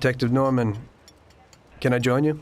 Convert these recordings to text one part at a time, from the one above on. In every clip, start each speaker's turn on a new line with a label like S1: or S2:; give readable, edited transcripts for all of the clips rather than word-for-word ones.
S1: Detective Norman, can I join you?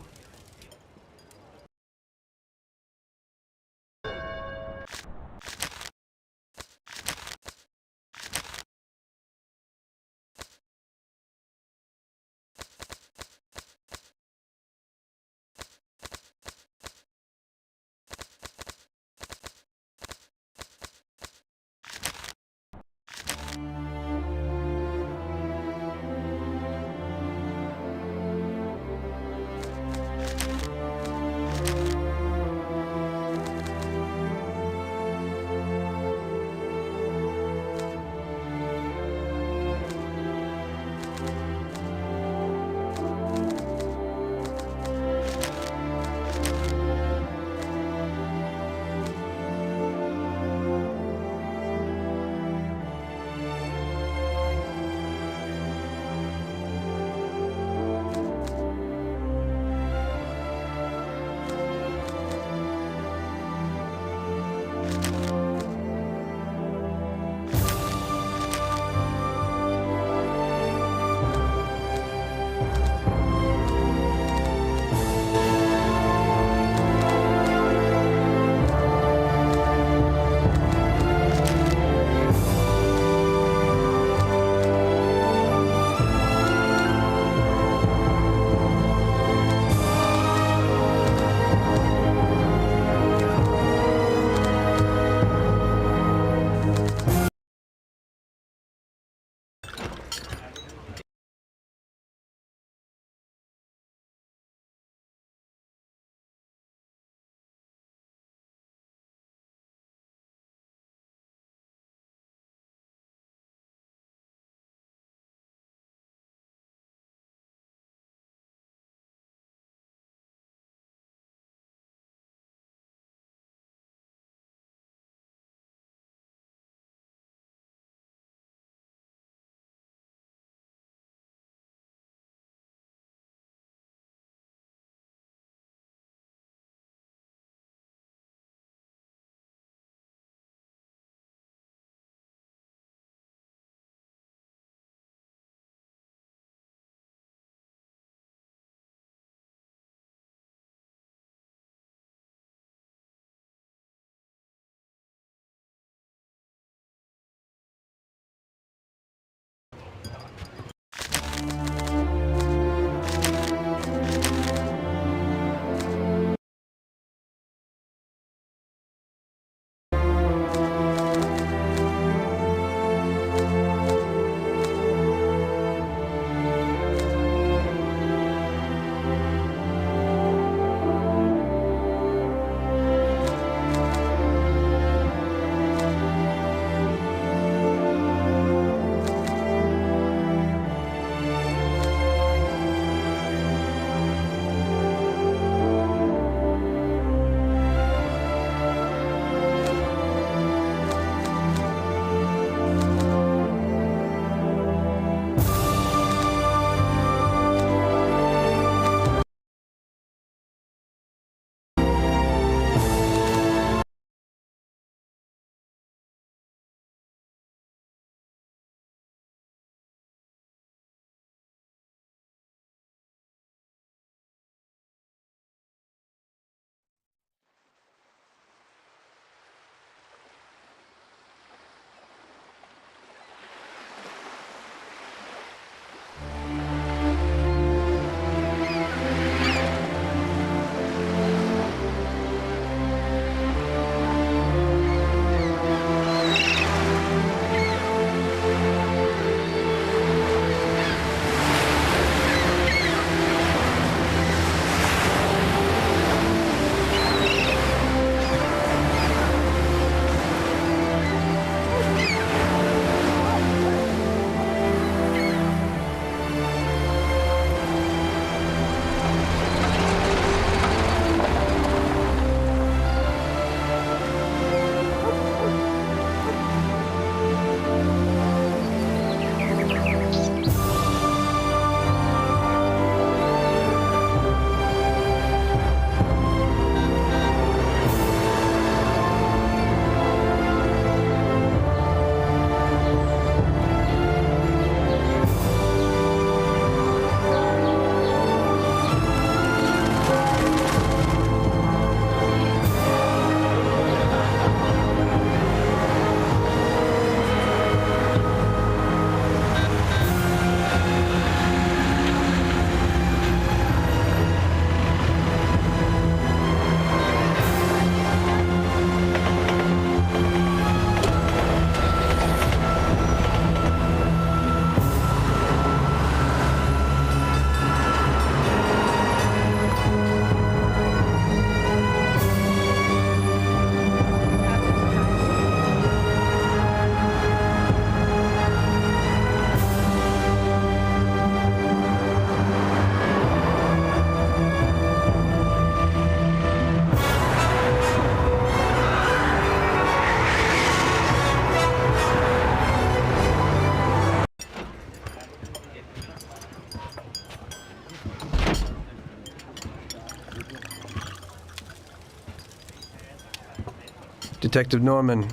S1: Detective Norman,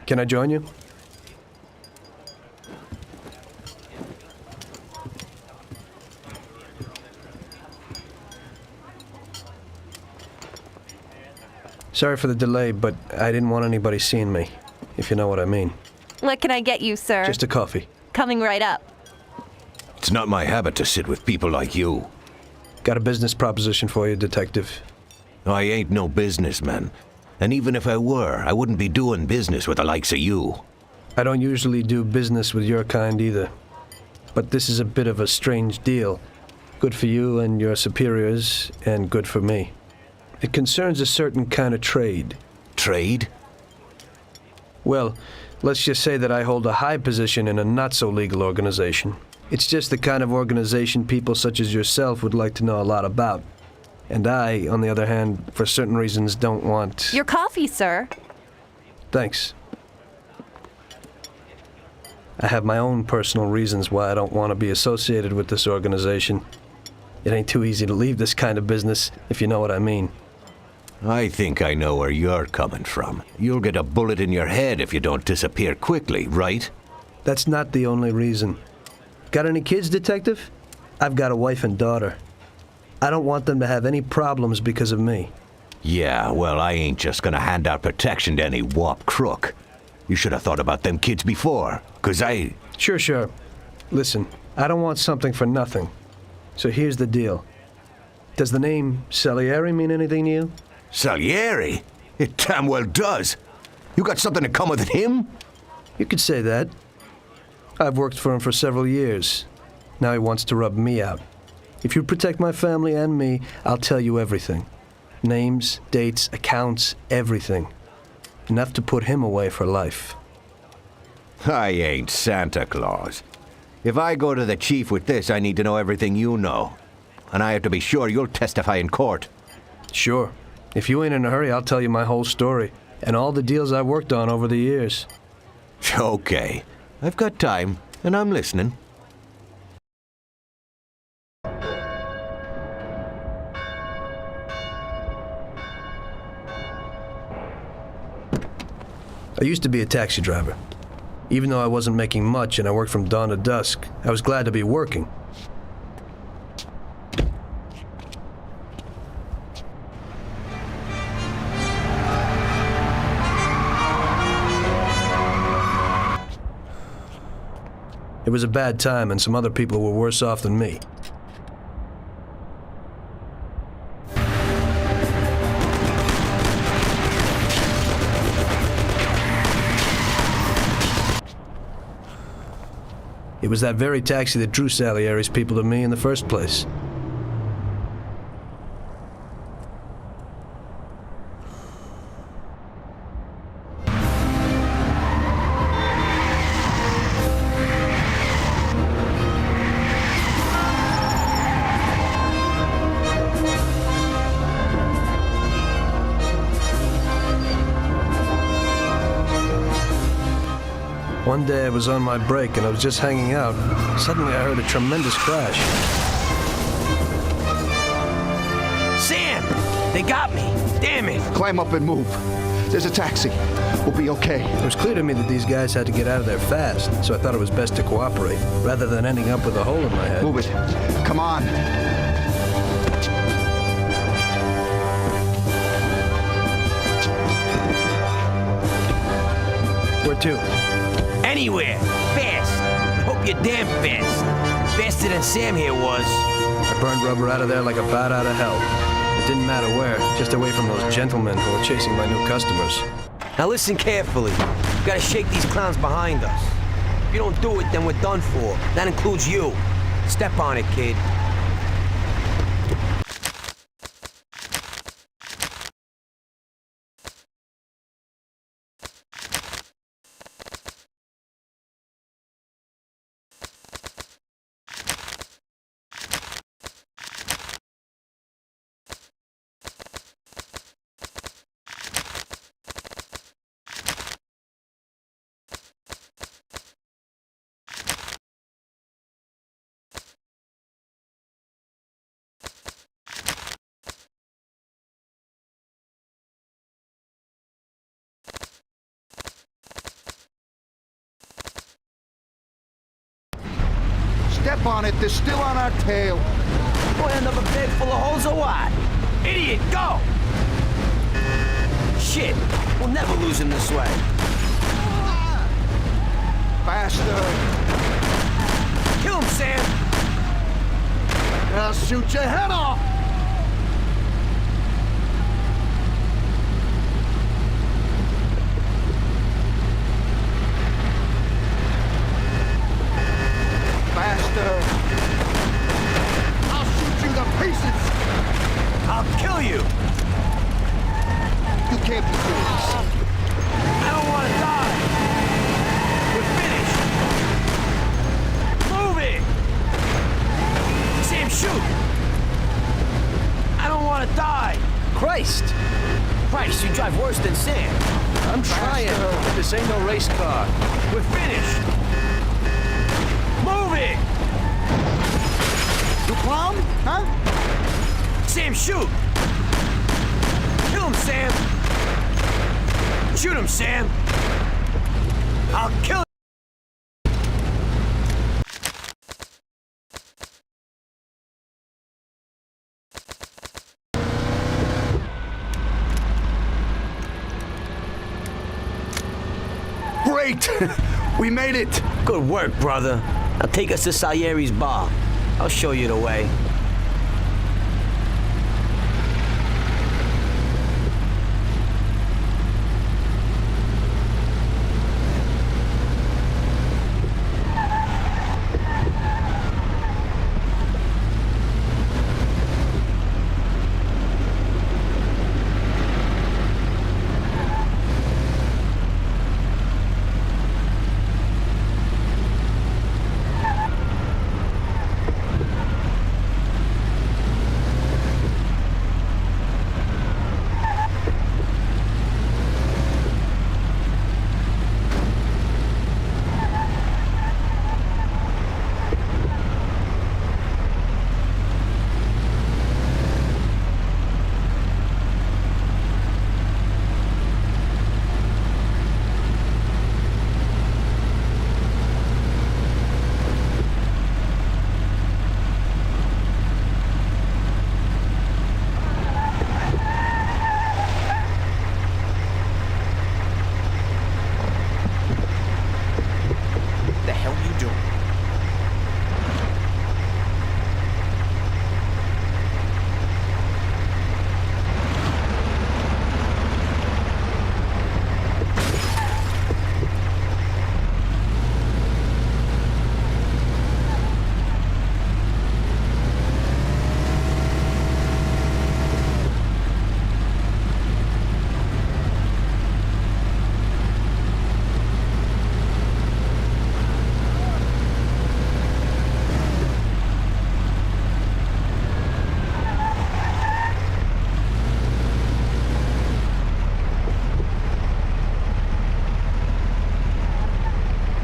S1: can I join you? Sorry for the delay, but I didn't want anybody seeing me, if you know what I mean.
S2: What can I get you, sir?
S1: Just a coffee.
S2: Coming right up.
S3: It's not my habit to sit with people like you.
S1: Got a business proposition for you, Detective.
S3: I ain't no businessman. And even if I were, I wouldn't be doing business with the likes of you.
S1: I don't usually do business with your kind either. But this is a bit of a strange deal. Good for you and your superiors, and good for me. It concerns a certain kind of trade.
S3: Trade?
S1: Well, let's just say that I hold a high position in a not-so-legal organization. It's just the kind of organization people such as yourself would like to know a lot about. And I, on the other hand, for certain reasons, don't want...
S2: Your coffee, sir.
S1: Thanks. I have my own personal reasons why I don't want to be associated with this organization. It ain't too easy to leave this kind of business, if you know what I mean.
S3: I think I know where you're coming from. You'll get a bullet in your head if you don't disappear quickly, right?
S1: That's not the only reason. Got any kids, Detective? I've got a wife and daughter. I don't want them to have any problems because of me.
S3: Yeah, well, I ain't just gonna hand out protection to any wop crook. You should have thought about them kids before, 'cause I...
S1: Sure. Listen, I don't want something for nothing. So here's the deal. Does the name Salieri mean anything to you?
S3: Salieri? It damn well does. You got something in common with him?
S1: You could say that. I've worked for him for several years. Now he wants to rub me out. If you protect my family and me, I'll tell you everything. Names, dates, accounts, everything. Enough to put him away for life.
S3: I ain't Santa Claus. If I go to the chief with this, I need to know everything you know. And I have to be sure you'll testify in court.
S1: Sure. If you ain't in a hurry, I'll tell you my whole story. And all the deals I've worked on over the years.
S3: Okay. I've got time, and I'm listening.
S1: I used to be a taxi driver. Even though I wasn't making much and I worked from dawn to dusk, I was glad to be working. It was a bad time and some other people were worse off than me. It was that very taxi that drew Salieri's people to me in the first place. One day I was on my break and I was just hanging out. Suddenly I heard a tremendous crash.
S4: Sam! They got me! Damn it!
S5: Climb up and move. There's a taxi. We'll be okay.
S1: It was clear to me that these guys had to get out of there fast, so I thought it was best to cooperate, rather than ending up with a hole in my head.
S5: Move it. Come on.
S1: Where to?
S4: Anywhere! Fast! I hope you're damn fast. Faster than Sam here was.
S1: I burned rubber out of there like a bat out of hell. It didn't matter where, just away from those gentlemen who were chasing my new customers.
S4: Now listen carefully. We gotta shake these clowns behind us. If you don't do it, then we're done for. That includes you. Step on it, kid.
S5: on it. They're still on our tail.
S4: Boy, another bag full of holes or what? Idiot, go! Shit, we'll never lose him this way.
S5: Faster.
S4: Kill him, Sam!
S5: I'll shoot your head off. Faster. I'll shoot you to pieces.
S4: I'll kill you!
S5: You can't be serious.
S4: I don't want to die! We're finished! Move it! Sam, shoot! I don't want to die!
S1: Christ!
S4: Christ, you drive worse than Sam.
S1: I'm trying. This ain't no race car.
S4: We're finished! Move it!
S5: You clown? Huh?
S4: Sam, shoot! Kill him, Sam! Shoot him, Sam! I'll kill him!
S5: Great! We made it!
S4: Good work, brother. Now take us to Salieri's bar. I'll show you the way.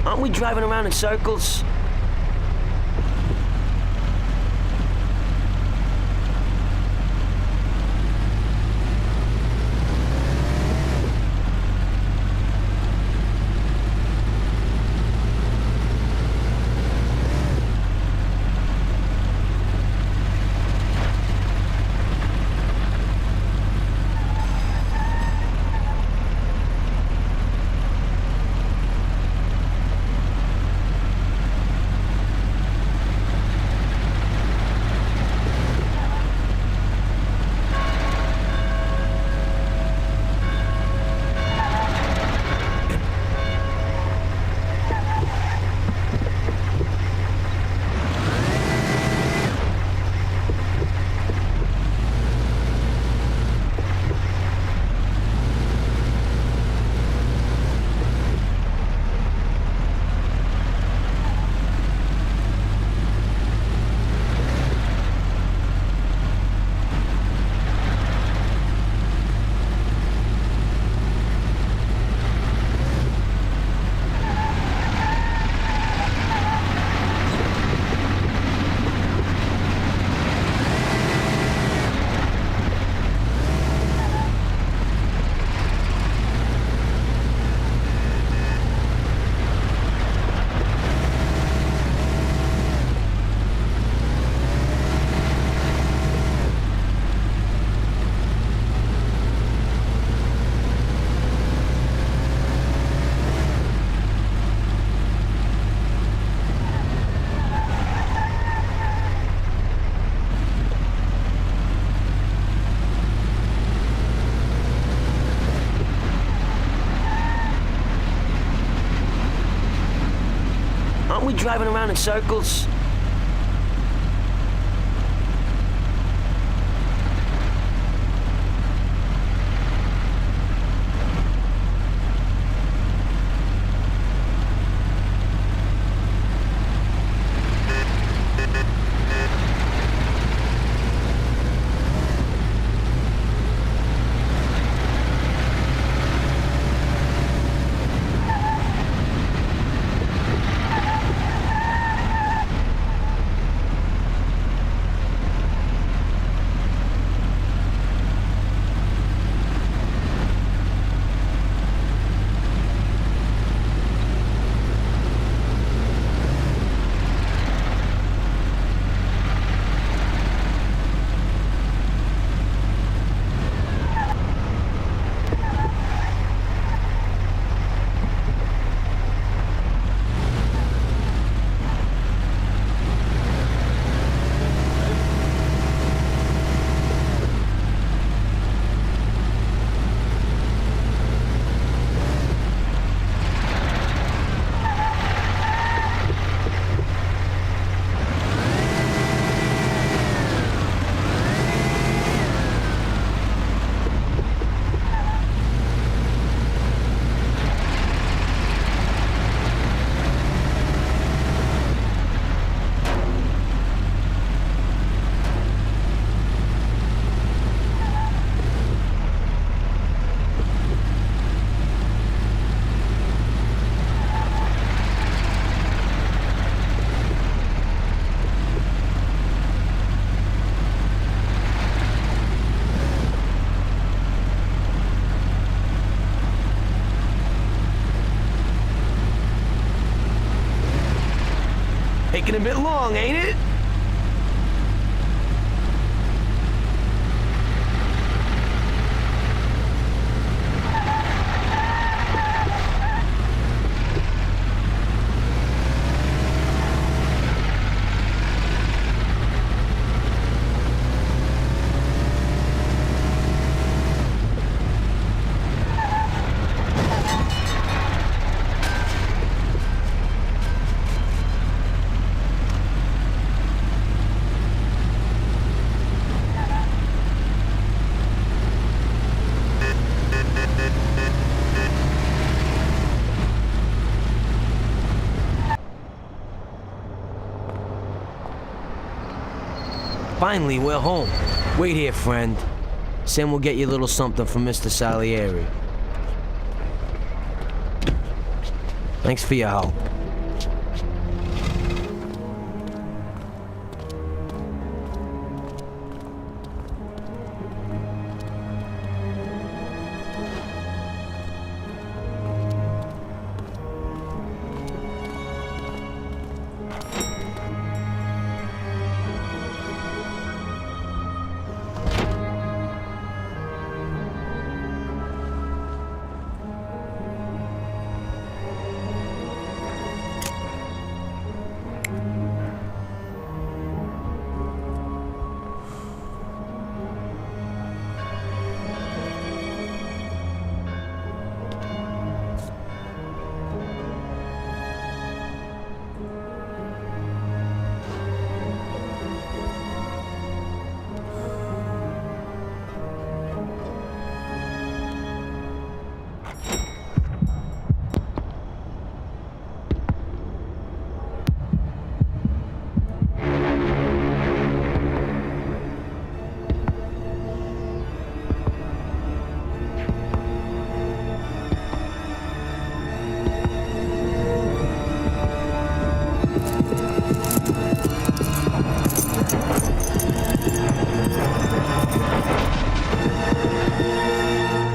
S4: Aren't we driving around in circles? we driving around in circles? Taking a bit long, ain't it? Finally, we're home. Wait here, friend. Sam will get you a little something from Mr. Salieri. Thanks for your help.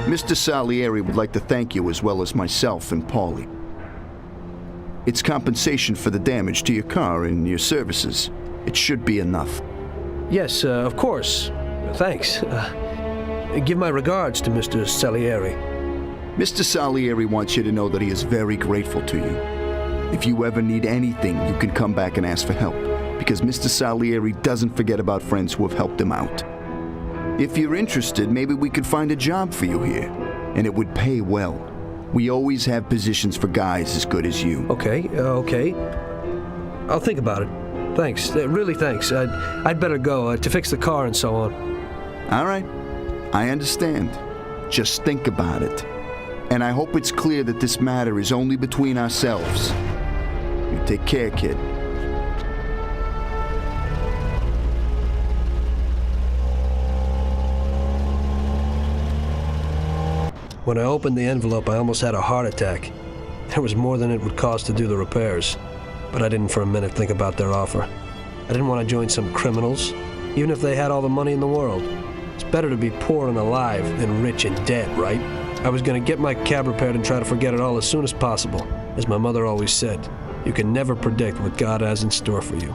S5: Mr. Salieri would like to thank you as well as myself and Paulie. It's compensation for the damage to your car and your services. It should be enough.
S1: Yes, of course. Thanks. Give my regards to Mr. Salieri.
S5: Mr. Salieri wants you to know that he is very grateful to you. If you ever need anything, you can come back and ask for help, because Mr. Salieri doesn't forget about friends who have helped him out. If you're interested, maybe we could find a job for you here, and it would pay well. We always have positions for guys as good as you.
S1: Okay. I'll think about it. Thanks. Really thanks. I'd better go to fix the car and so on.
S5: All right. I understand. Just think about it. And I hope it's clear that this matter is only between ourselves. You take care, kid.
S1: When I opened the envelope, I almost had a heart attack. There was more than it would cost to do the repairs. But I didn't for a minute think about their offer. I didn't want to join some criminals, even if they had all the money in the world. It's better to be poor and alive than rich and dead, right? I was going to get my cab repaired and try to forget it all as soon as possible. As my mother always said, you can never predict what God has in store for you.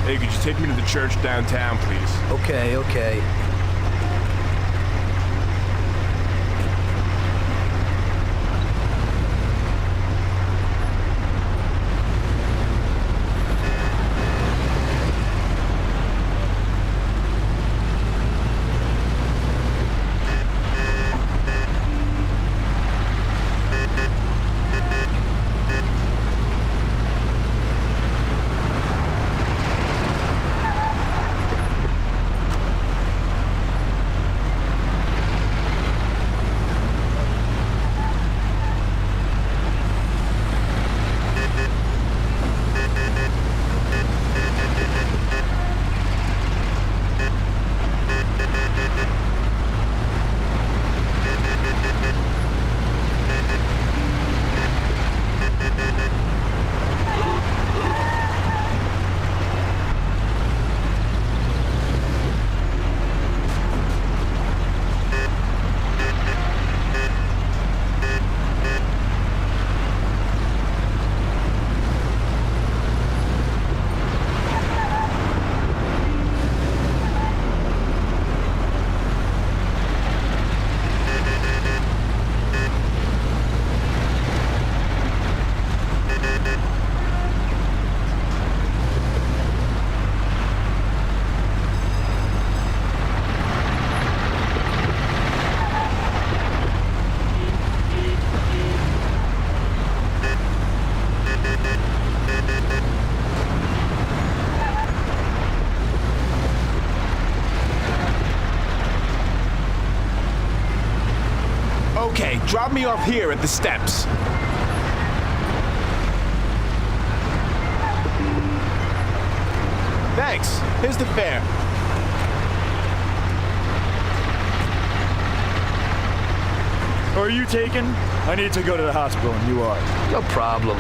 S6: Hey, could you take me to the church downtown, please?
S1: Okay.
S6: Okay, drop me off here at the steps. Thanks. Here's the fare.
S7: Are you taken? I need to go to the hospital and you are.
S1: No problem.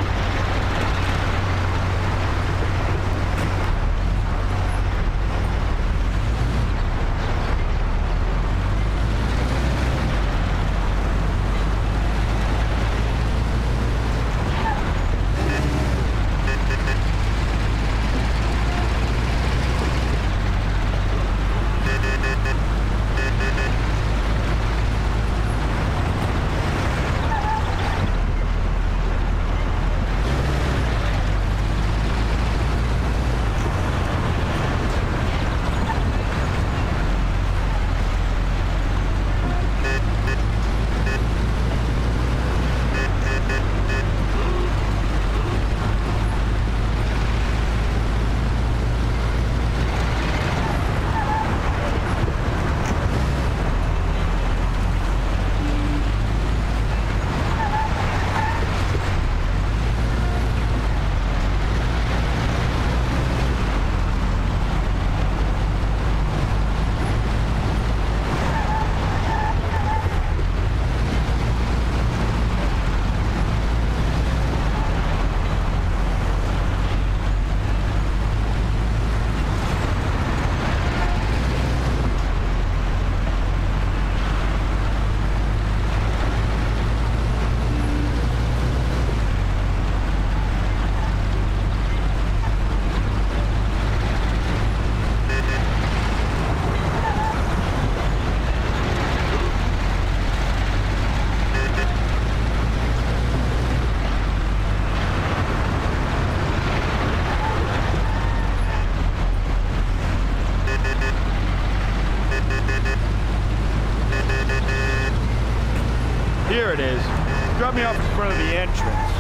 S7: me off in front of the entrance.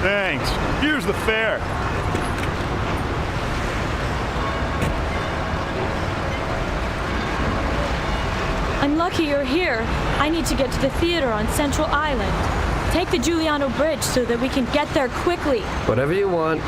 S7: Thanks. Here's the fare.
S8: I'm lucky you're here. I need to get to the theater on Central Island. Take the Giuliano Bridge so that we can get there quickly.
S1: Whatever you want.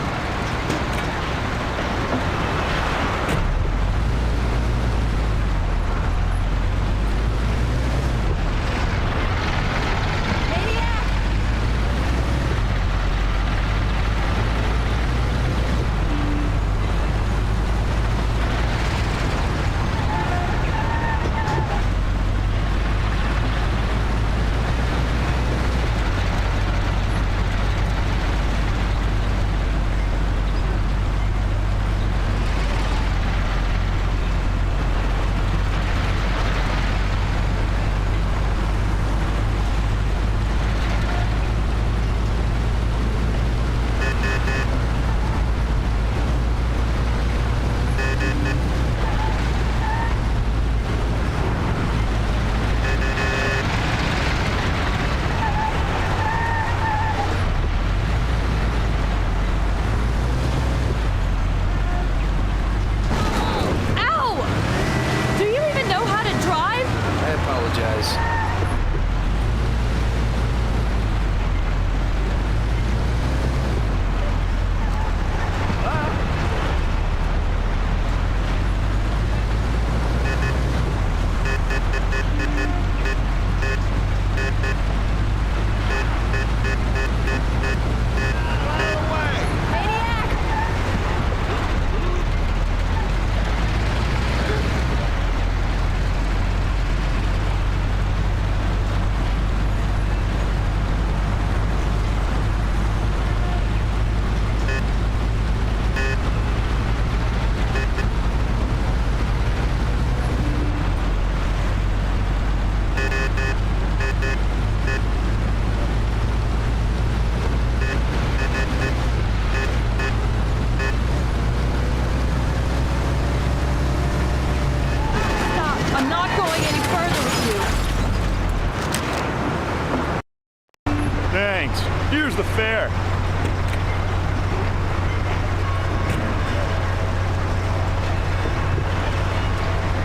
S7: Thanks. Here's the fare.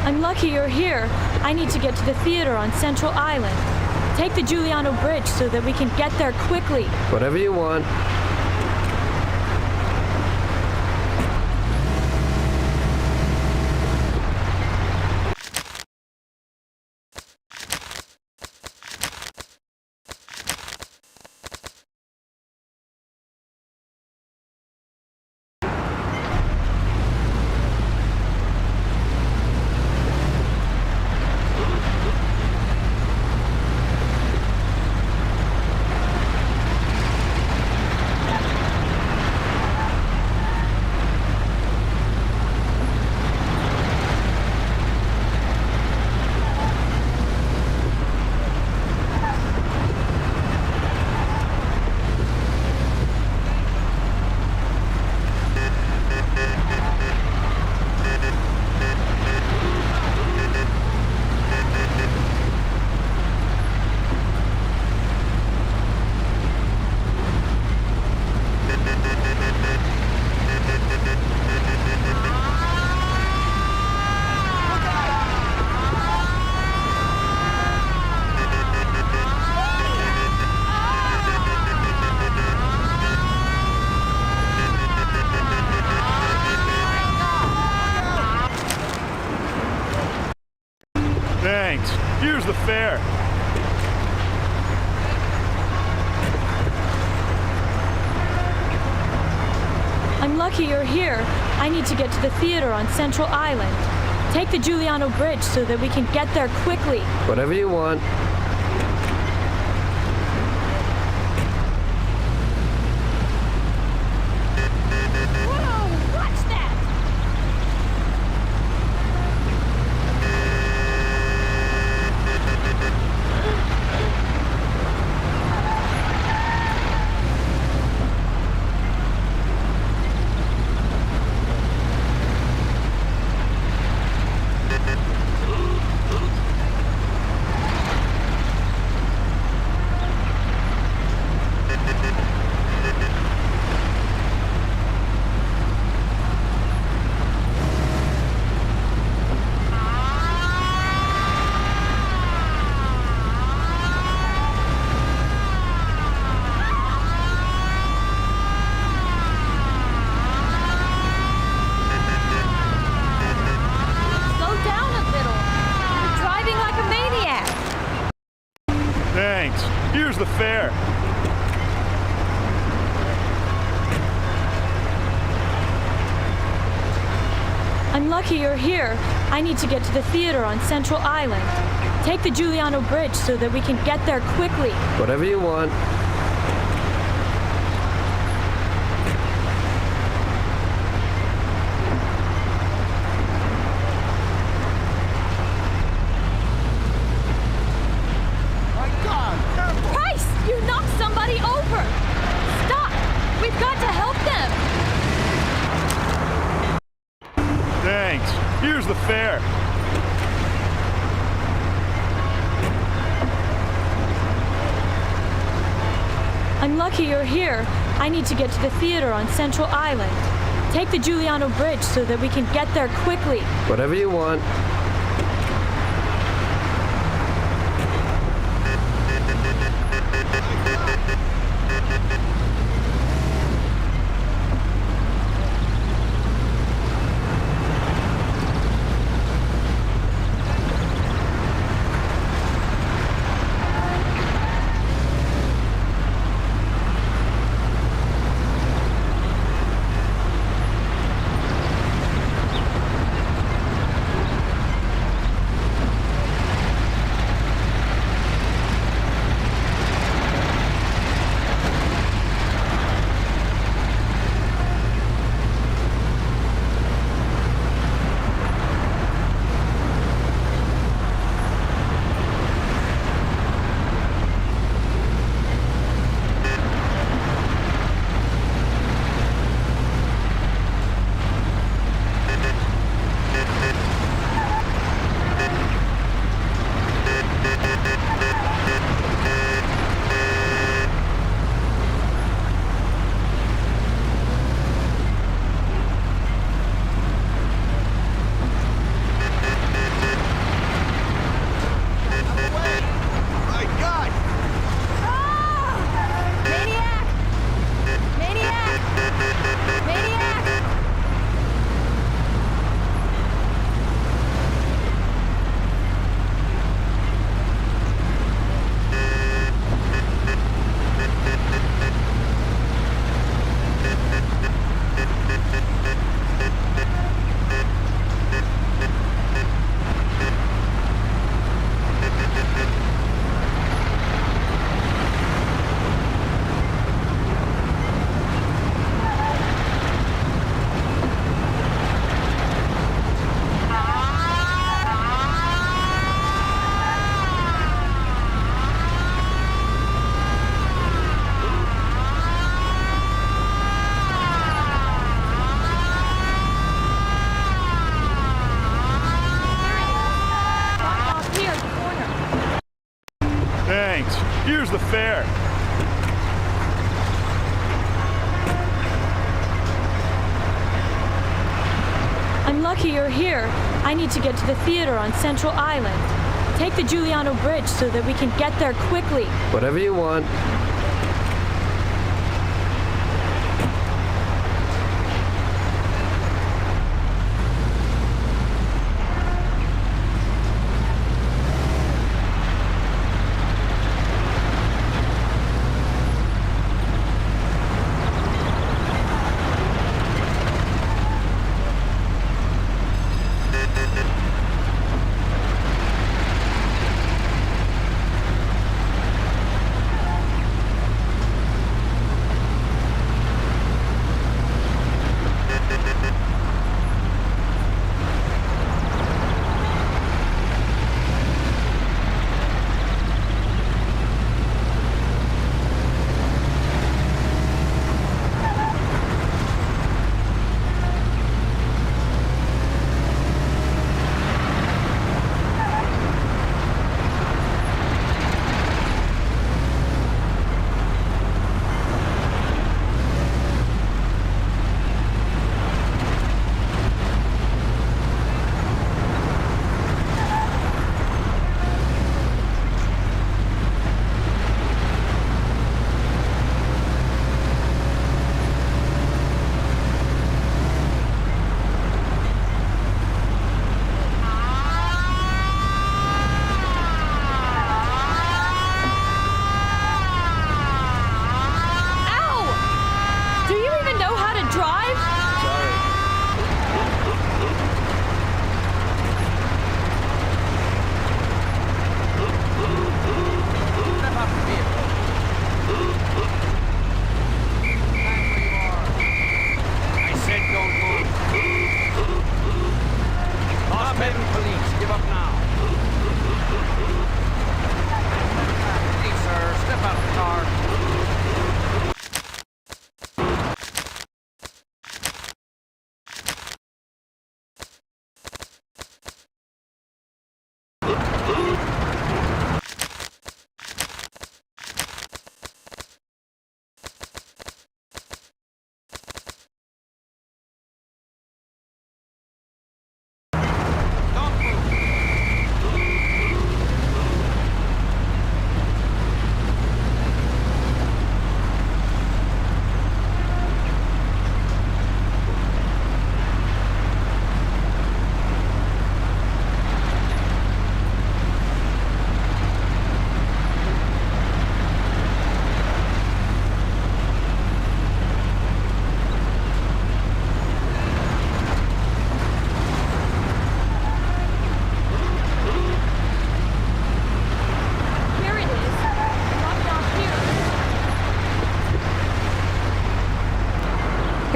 S8: I'm lucky you're here. I need to get to the theater on Central Island. Take the Giuliano Bridge so that we can get there quickly.
S1: Whatever you want.
S7: Thanks. Here's the fare.
S8: I'm lucky you're here. I need to get to the theater on Central Island. Take the Giuliano Bridge so that we can get there quickly.
S1: Whatever you want.
S8: Whoa! Watch that!
S7: Thanks. Here's the fare.
S8: I'm lucky you're here. I need to get to the theater on Central Island. Take the Giuliano Bridge so that we can get there quickly.
S1: Whatever you want.
S8: Price! You knocked somebody over! Stop! We've got to help them!
S7: Thanks. Here's the fare.
S8: I'm lucky you're here. I need to get to the theater on Central Island. Take the Giuliano Bridge so that we can get there quickly.
S1: Whatever you want.
S7: Thanks. Here's the fare.
S8: I'm lucky you're here. I need to get to the theater on Central Island. Take the Giuliano Bridge so that we can get there quickly.
S1: Whatever you want.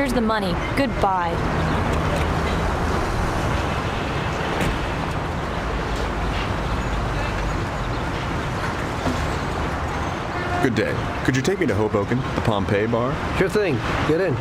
S8: Here's the money. Goodbye.
S6: Good day. Could you take me to Hoboken, the Pompeii bar?
S1: Sure thing. Get in.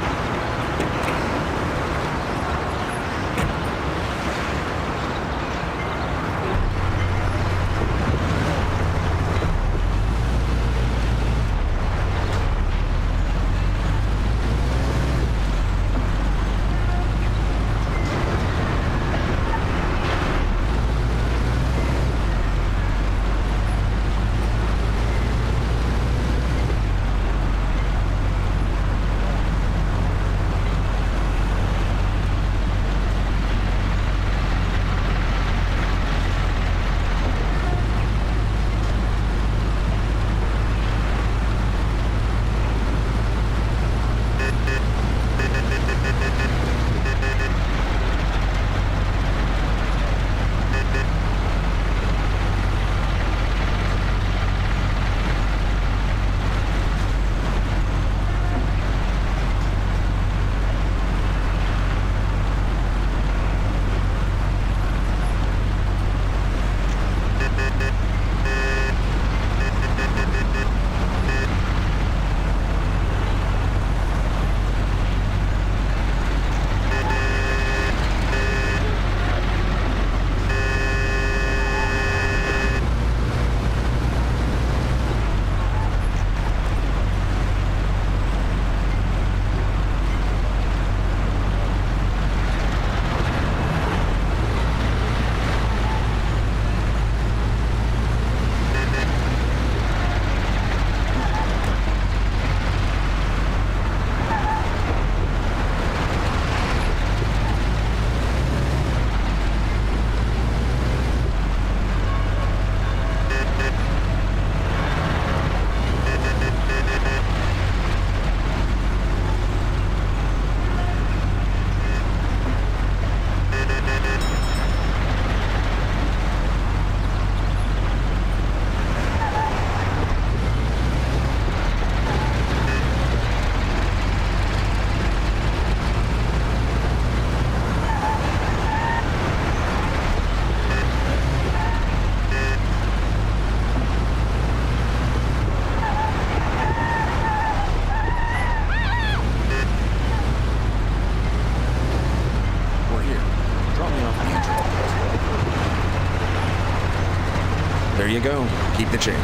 S6: There you go. Keep the change.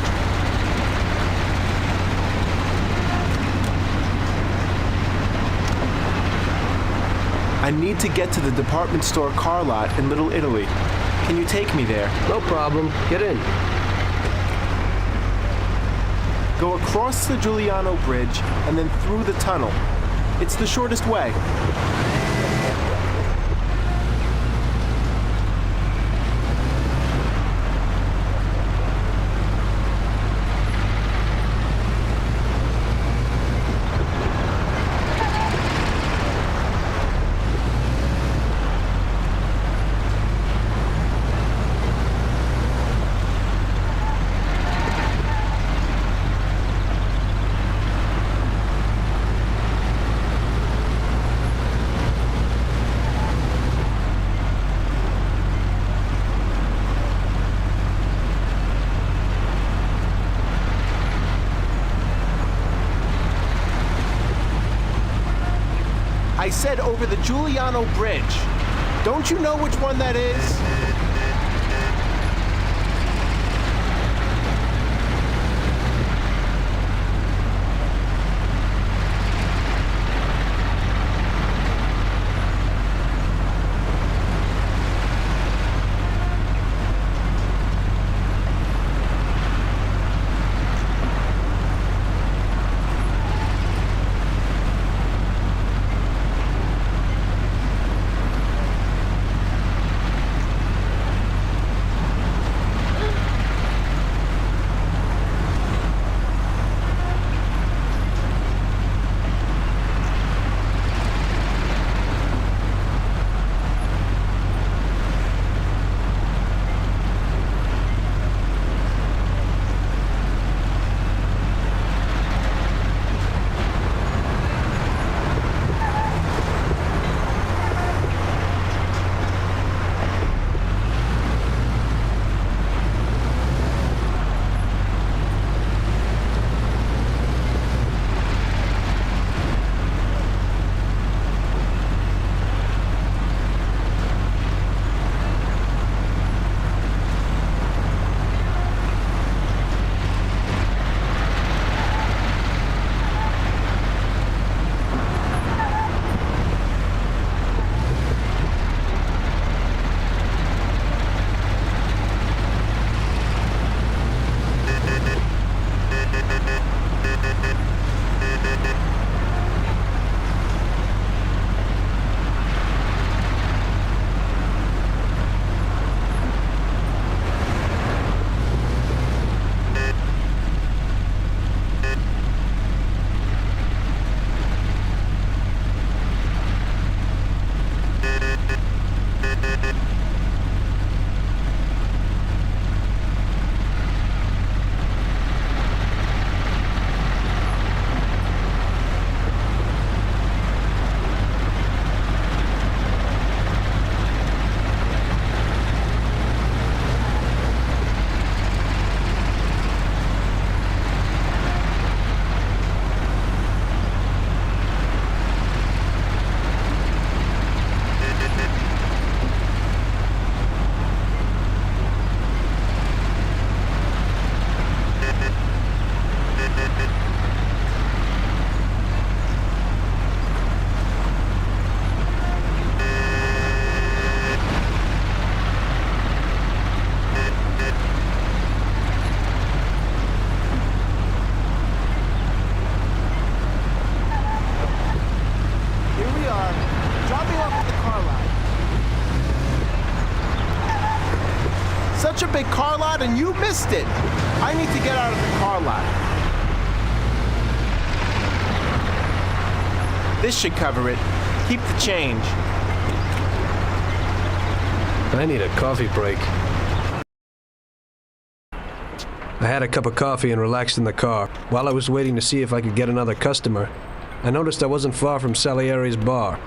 S9: I need to get to the department store car lot in Little Italy. Can you take me there?
S1: No problem. Get in.
S9: Go across the Giuliano Bridge and then through the tunnel. It's the shortest way. I said over the Giuliano Bridge. Don't you know which one that is? big car lot and you missed it. I need to get out of the car lot. This should cover it. Keep the change.
S1: I need a coffee break. I had a cup of coffee and relaxed in the car. While I was waiting to see if I could get another customer, I noticed I wasn't far from Salieri's bar.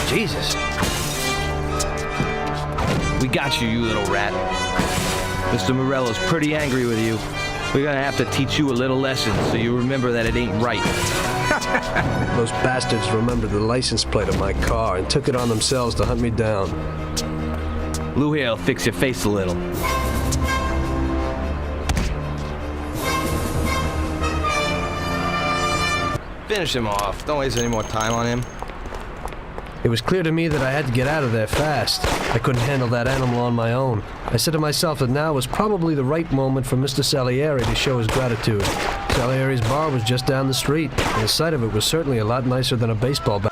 S1: Jesus.
S10: We got you, you little rat. Mr. Morello's pretty angry with you. We're gonna have to teach you a little lesson so you remember that it ain't right.
S1: Those bastards remembered the license plate of my car and took it on themselves to hunt me down.
S10: Lou here'll fix your face a little. Finish him off. Don't waste any more time on him.
S1: It was clear to me that I had to get out of there fast. I couldn't handle that animal on my own. I said to myself that now was probably the right moment for Mr. Salieri to show his gratitude. Salieri's bar was just down the street, and the sight of it was certainly a lot nicer than a baseball bat.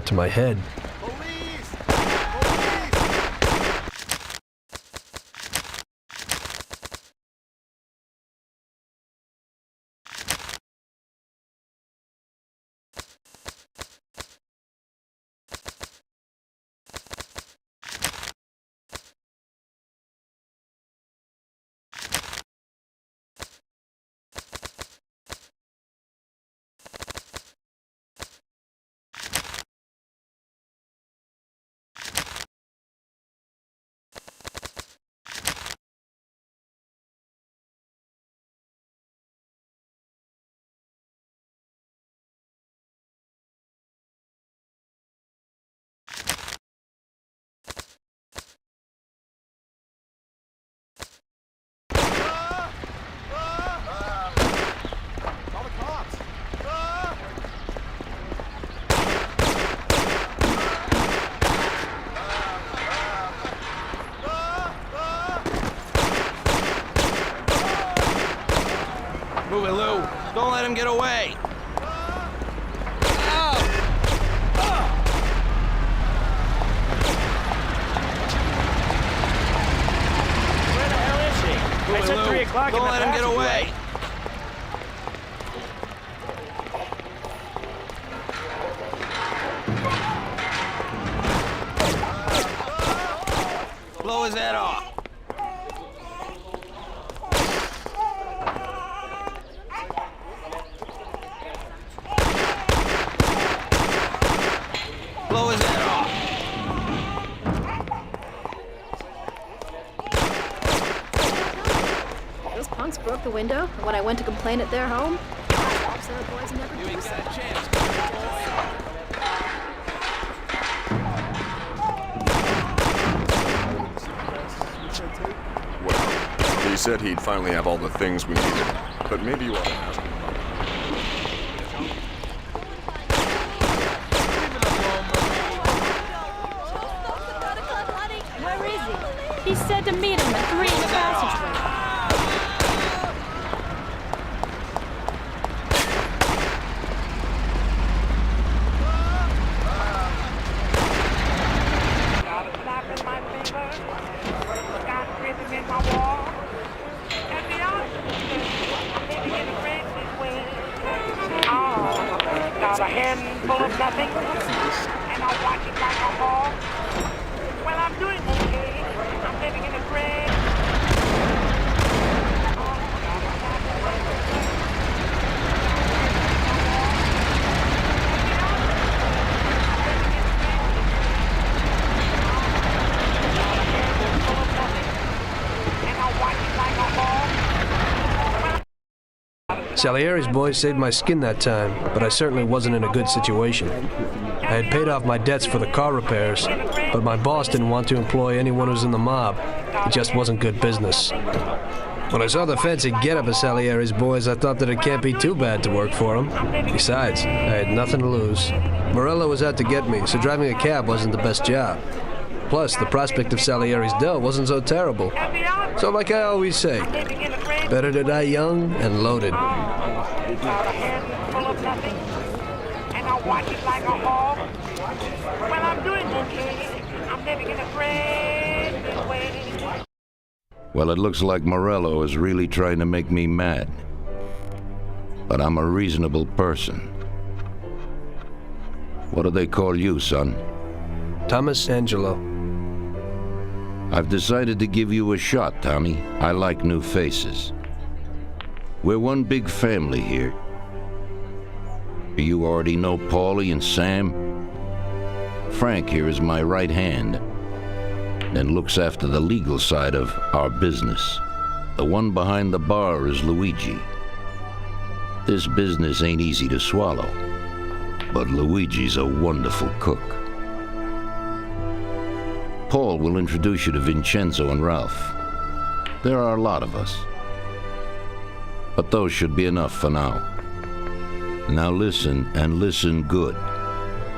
S1: To my head.
S10: Move it, Lou. Don't let him get away.
S7: Where the hell is he? I said 3 o'clock in the
S10: Don't let him get away. Blow his head off. Blow his head off.
S11: Those punks broke the window, and when I went to complain at their home, so the boys never
S10: You ain't got a chance.
S6: Well, he said he'd finally have all the things we needed, but maybe you ought to ask him.
S8: Where is he? He said to meet him at 3 in the passageway.
S1: Salieri's boys saved my skin that time, but I certainly wasn't in a good situation. I had paid off my debts for the car repairs, but my boss didn't want to employ anyone who was in the mob. It just wasn't good business. When I saw the fancy getup of Salieri's boys, I thought that it can't be too bad to work for them. Besides, I had nothing to lose. Morello was out to get me, so driving a cab wasn't the best job. Plus, the prospect of Salieri's dough wasn't so terrible. So like I always say, better to die young and loaded.
S12: Well, it looks like Morello is really trying to make me mad. But I'm a reasonable person. What do they call you, son?
S1: Thomas Angelo.
S12: I've decided to give you a shot, Tommy. I like new faces. We're one big family here. You already know Paulie and Sam. Frank here is my right hand and looks after the legal side of our business. The one behind the bar is Luigi. This business ain't easy to swallow, but Luigi's a wonderful cook. Paul will introduce you to Vincenzo and Ralph. There are a lot of us, but those should be enough for now. Now listen, and listen good.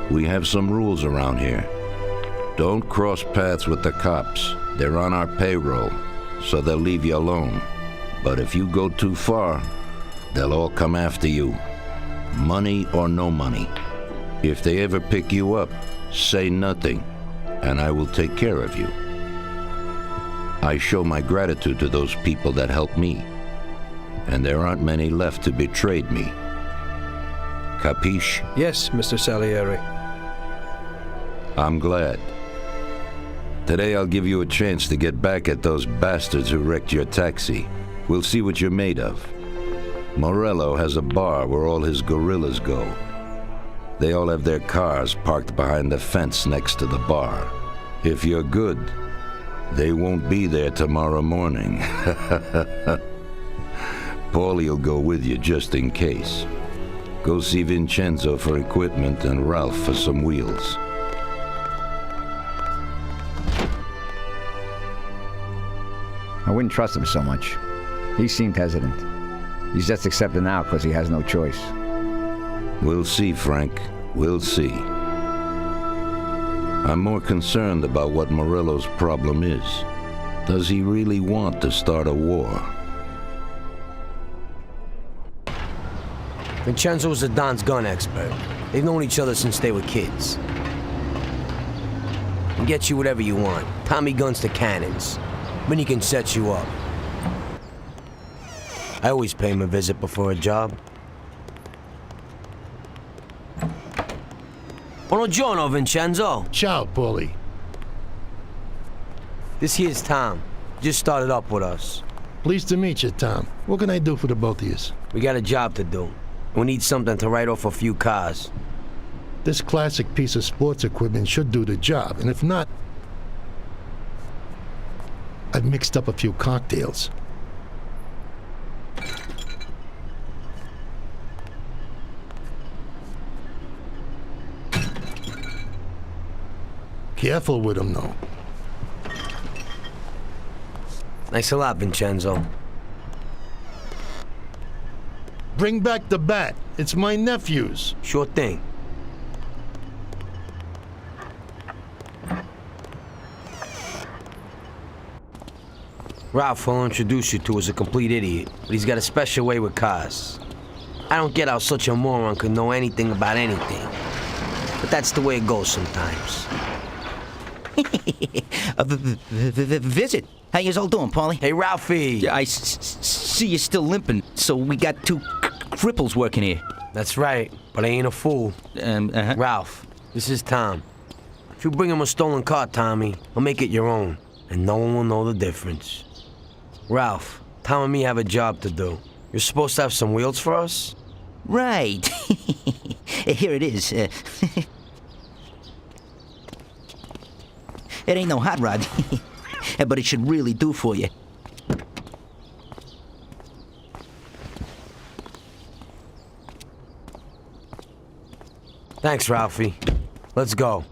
S12: We have some rules around here. Don't cross paths with the cops. They're on our payroll, so they'll leave you alone. But if you go too far, they'll all come after you. Money or no money. If they ever pick you up, say nothing, and I will take care of you. I show my gratitude to those people that helped me, and there aren't many left to betrayed me. Capiche?
S1: Yes, Mr. Salieri.
S12: I'm glad. Today I'll give you a chance to get back at those bastards who wrecked your taxi. We'll see what you're made of. Morello has a bar where all his gorillas go. They all have their cars parked behind the fence next to the bar. If you're good, they won't be there tomorrow morning. Paulie'll go with you just in case. Go see Vincenzo for equipment and Ralph for some wheels.
S13: I wouldn't trust him so much. He seemed hesitant. He's just accepting now because he has no choice.
S12: We'll see, Frank. We'll see. I'm more concerned about what Morello's problem is. Does he really want to start a war?
S4: Vincenzo's a Don's gun expert. They've known each other since they were kids. Can get you whatever you want. Tommy guns to cannons. Then he can set you up. I always pay him a visit before a job. Buongiorno, Vincenzo.
S14: Ciao, Paulie.
S4: This here's Tom. Just started up with us.
S14: Pleased to meet you, Tom. What can I do for the both of you?
S4: We got a job to do. We need something to write off a few cars.
S14: This classic piece of sports equipment should do the job, and if not, I've mixed up a few cocktails. Careful with them, though.
S4: Thanks a lot, Vincenzo.
S14: Bring back the bat. It's my nephew's.
S4: Sure thing. Ralph will introduce you to as a complete idiot, but he's got a special way with cars. I don't get how such a moron could know anything about anything. But that's the way it goes sometimes.
S15: Visit. How you all doing, Paulie?
S4: Hey, Ralphie.
S15: I see you're still limping, so we got two cripples working here.
S4: That's right, but I ain't a fool. Ralph, this is Tom. If you bring him a stolen car, Tommy, I'll make it your own, and no one will know the difference. Ralph, Tom and me have a job to do. You're supposed to have some wheels for us?
S15: Right. Here it is. It ain't no hot rod, but it should really do for you.
S4: Thanks, Ralphie. Let's go.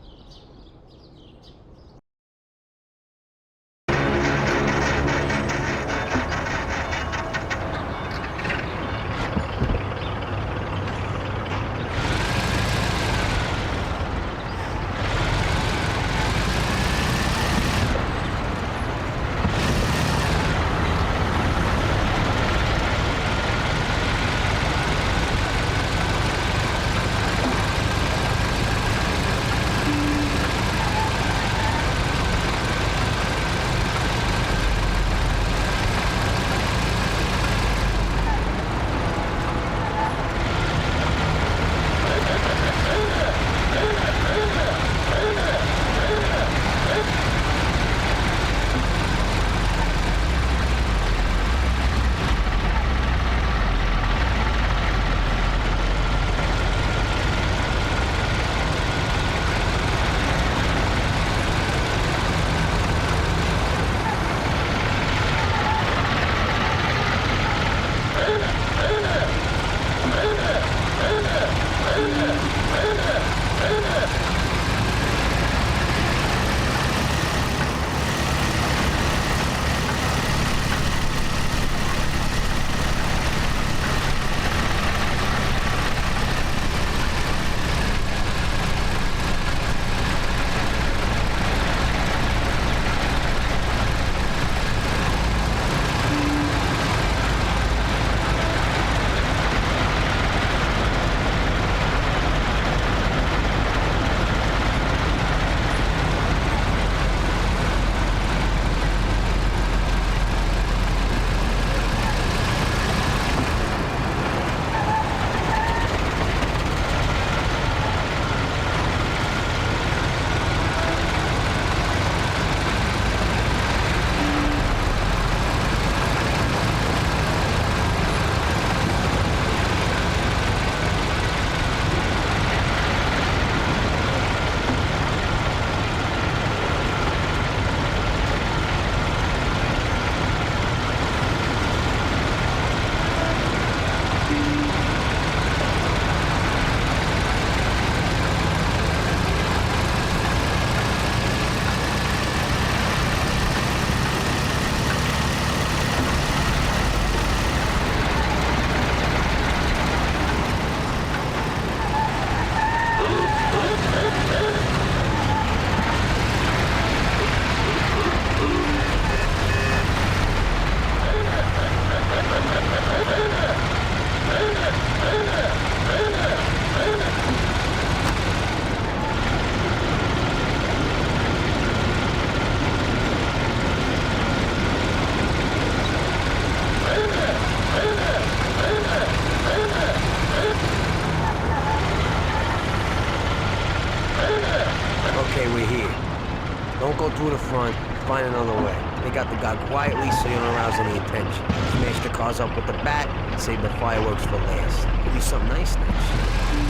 S4: Don't go through the front. Find another way. Take out the guy quietly so you don't arouse any attention. Smash the cars up with the bat and save the fireworks for last. Could be something nice next.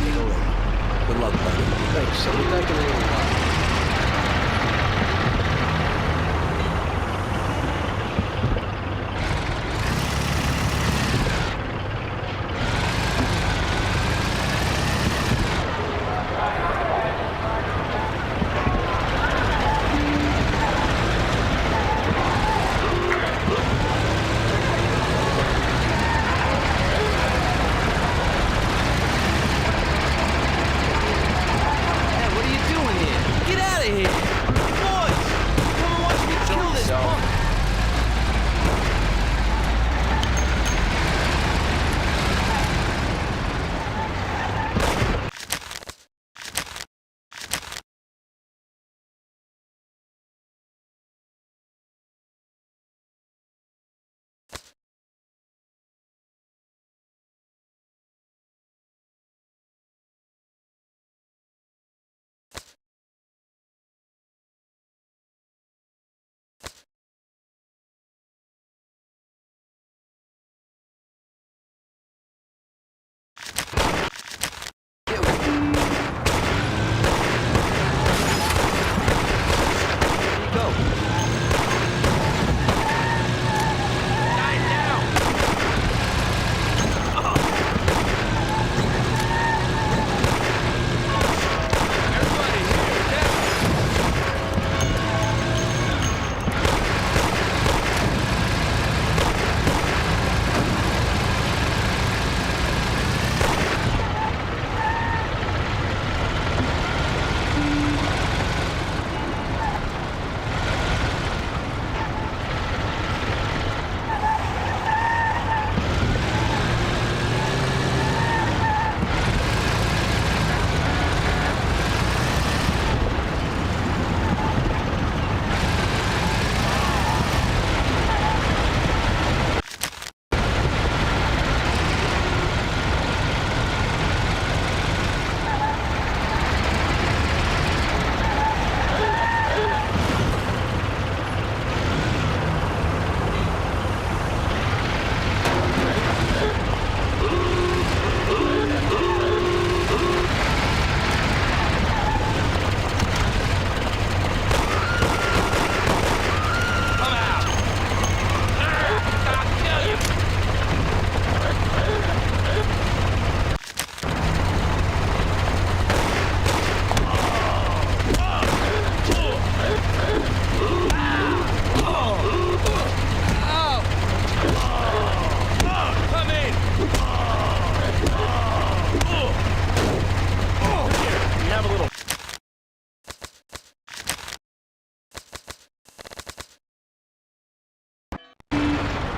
S4: Take a look. Good luck, buddy.
S1: Thanks. I'll be back in a little while.
S15: What are you doing here?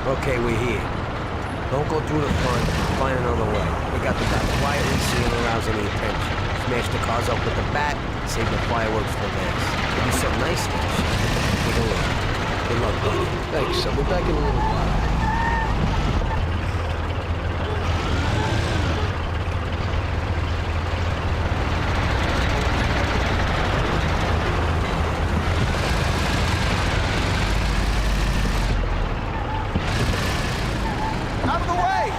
S4: Okay, we're here. Don't go through the front. Find another way. We got the guy quietly so you don't arouse any attention. Smash the cars up with the bat. Save the fireworks for last. It'll be some nice stuff. Take a look. Good luck, buddy.
S1: Thanks. I'll be back in a little while.
S3: Out of the way!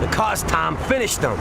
S4: The cars, Tom. Finish them.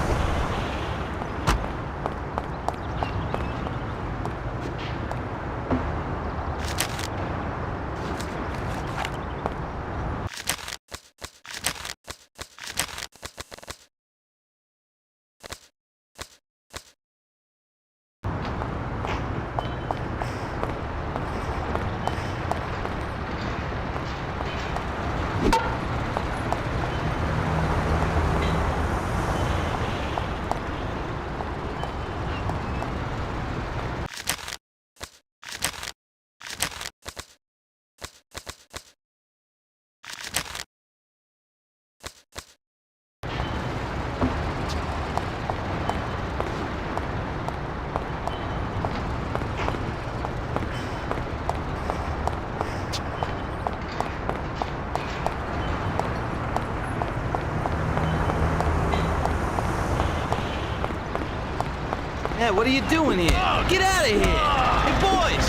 S15: Yeah, what are you doing here? Get out of here! Hey, boys!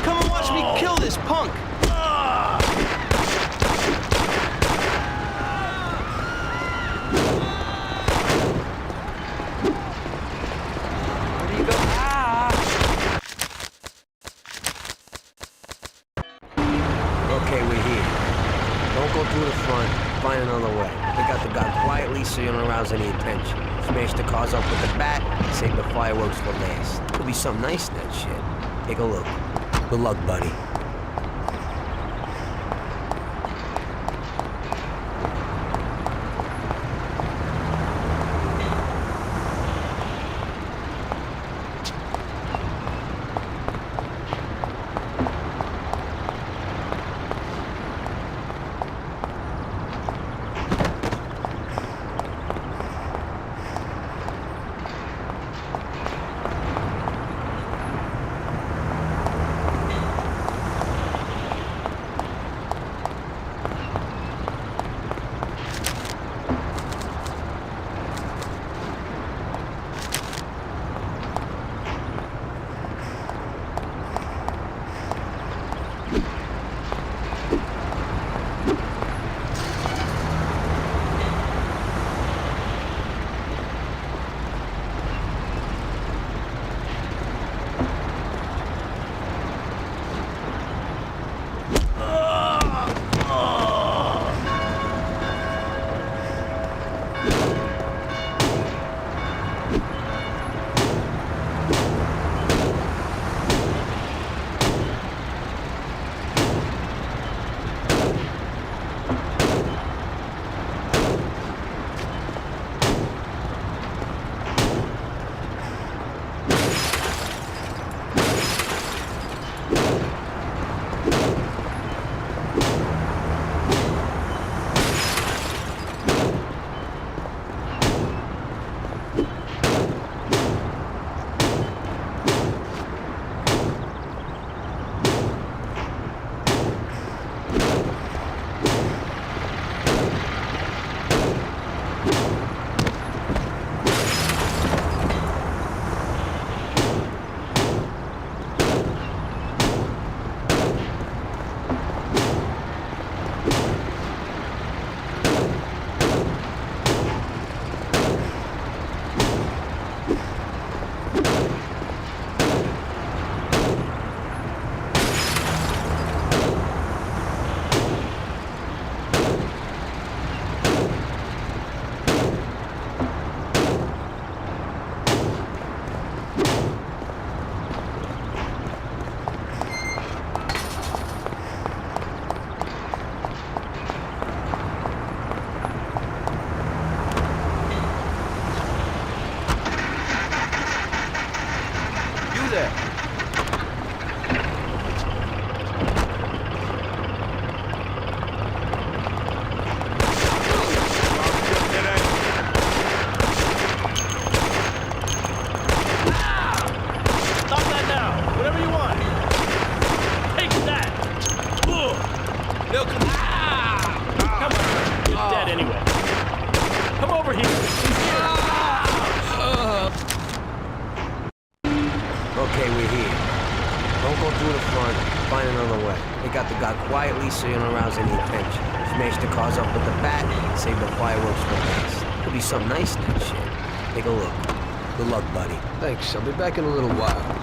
S15: Come and watch me kill this punk! Where do you go?
S4: Okay, we're here. Don't go through the front. Find another way. We got the guy quietly so you don't arouse any attention. Smash the cars up with the bat. Save the fireworks for last. It'll be something nice in that shit. Take a look. Good luck, buddy.
S15: there?
S7: Stop that now! Whatever you want! Take that! Ugh.
S15: They'll come.
S7: Come on! You're dead anyway. Come over here! He's here!
S4: Okay, we're here. Don't go through the front. Find another way. They got the guy quietly so you don't arouse any attention. Smash the cars up with the bat, save the fireworks for last. Could be something nice in that shit. Take a look. Good luck, buddy.
S1: Thanks. I'll be back in a little while.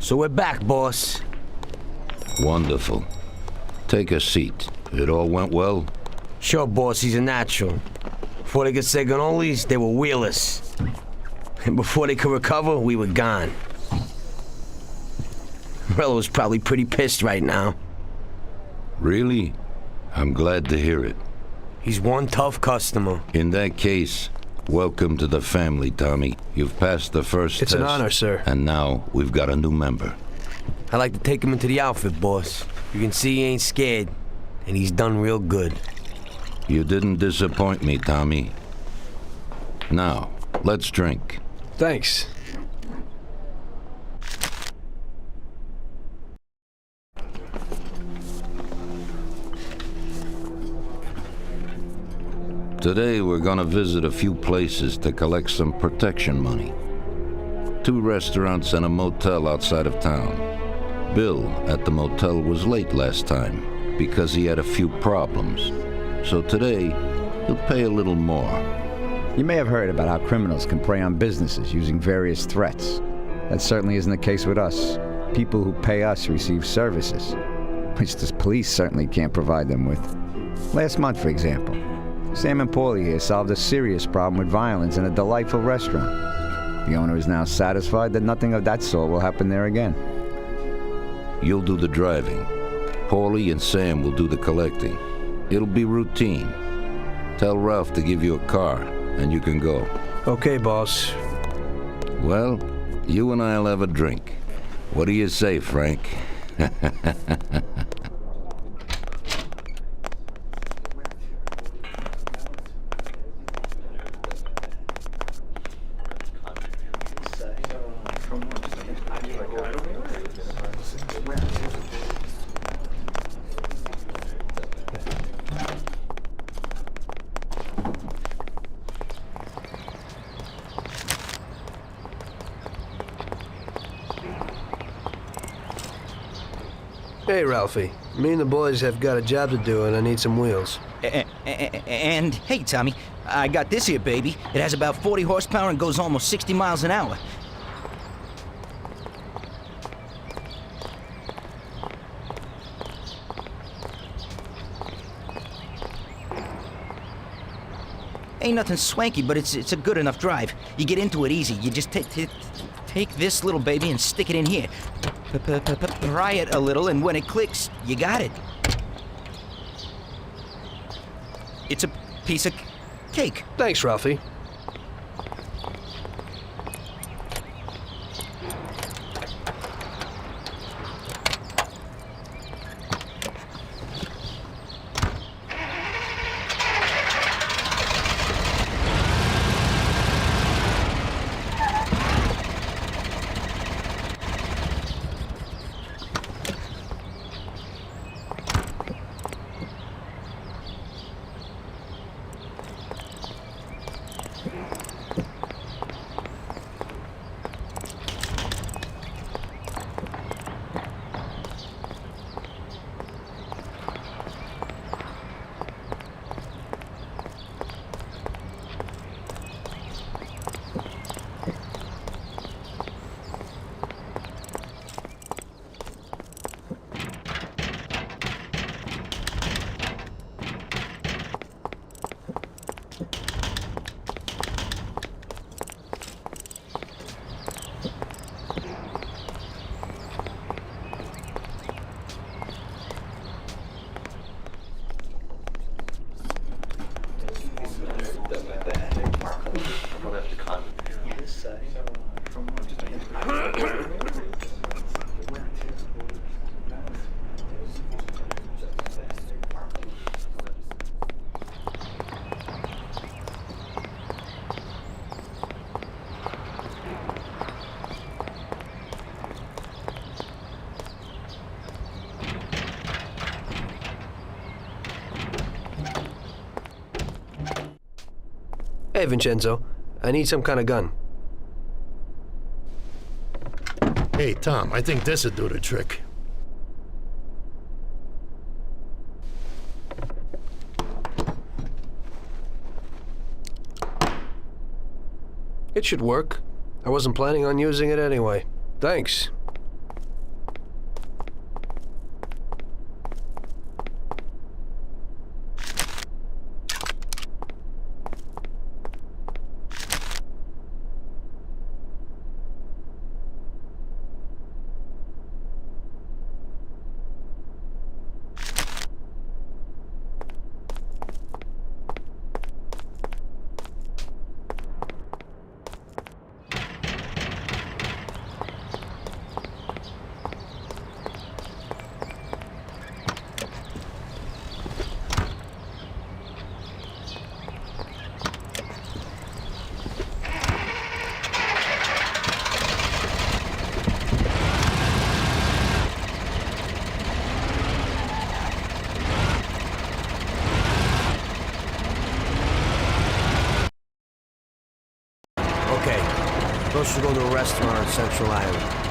S4: So we're back, boss.
S12: Wonderful. Take a seat. It all went well?
S4: Sure, boss, he's a natural. Before they could say cannolis, they were wheelers. And before they could recover, we were gone. Morello's probably pretty pissed right now.
S12: Really? I'm glad to hear it.
S4: He's one tough customer.
S12: In that case, welcome to the family, Tommy. You've passed the first test.
S1: It's an honor, sir.
S12: And now we've got a new member.
S4: I like to take him into the outfit, boss. You can see he ain't scared, and he's done real good.
S12: You didn't disappoint me, Tommy. Now, let's drink.
S1: Thanks.
S12: Today we're gonna visit a few places to collect some protection money. 2 restaurants and a motel outside of town. Bill at the motel was late last time because he had a few problems. So today, he'll pay a little more.
S13: You may have heard about how criminals can prey on businesses using various threats. That certainly isn't the case with us. People who pay us receive services, which the police certainly can't provide them with. Last month, for example, Sam and Paulie here solved a serious problem with violence in a delightful restaurant. The owner is now satisfied that nothing of that sort will happen there again.
S12: You'll do the driving. Paulie and Sam will do the collecting. It'll be routine. Tell Ralph to give you a car, and you can go.
S1: Okay, boss.
S12: Well, you and I'll have a drink. What do you say, Frank?
S1: Hey, Ralphie. Me and the boys have got a job to do, and I need some wheels.
S15: And, hey, Tommy, I got this here, baby. It has about 40 horsepower and goes almost 60 miles an hour. Ain't nothing swanky, but it's a good enough drive. You get into it easy. You just take this little baby and stick it in here. Pry it a little, and when it clicks, you got it. It's a piece of cake.
S1: Thanks, Ralphie. Hey, Vincenzo. I need some kind of gun.
S14: Hey, Tom, I think this'd do the trick.
S1: It should work. I wasn't planning on using it anyway. Thanks.
S4: supposed to go to a restaurant on Central Island.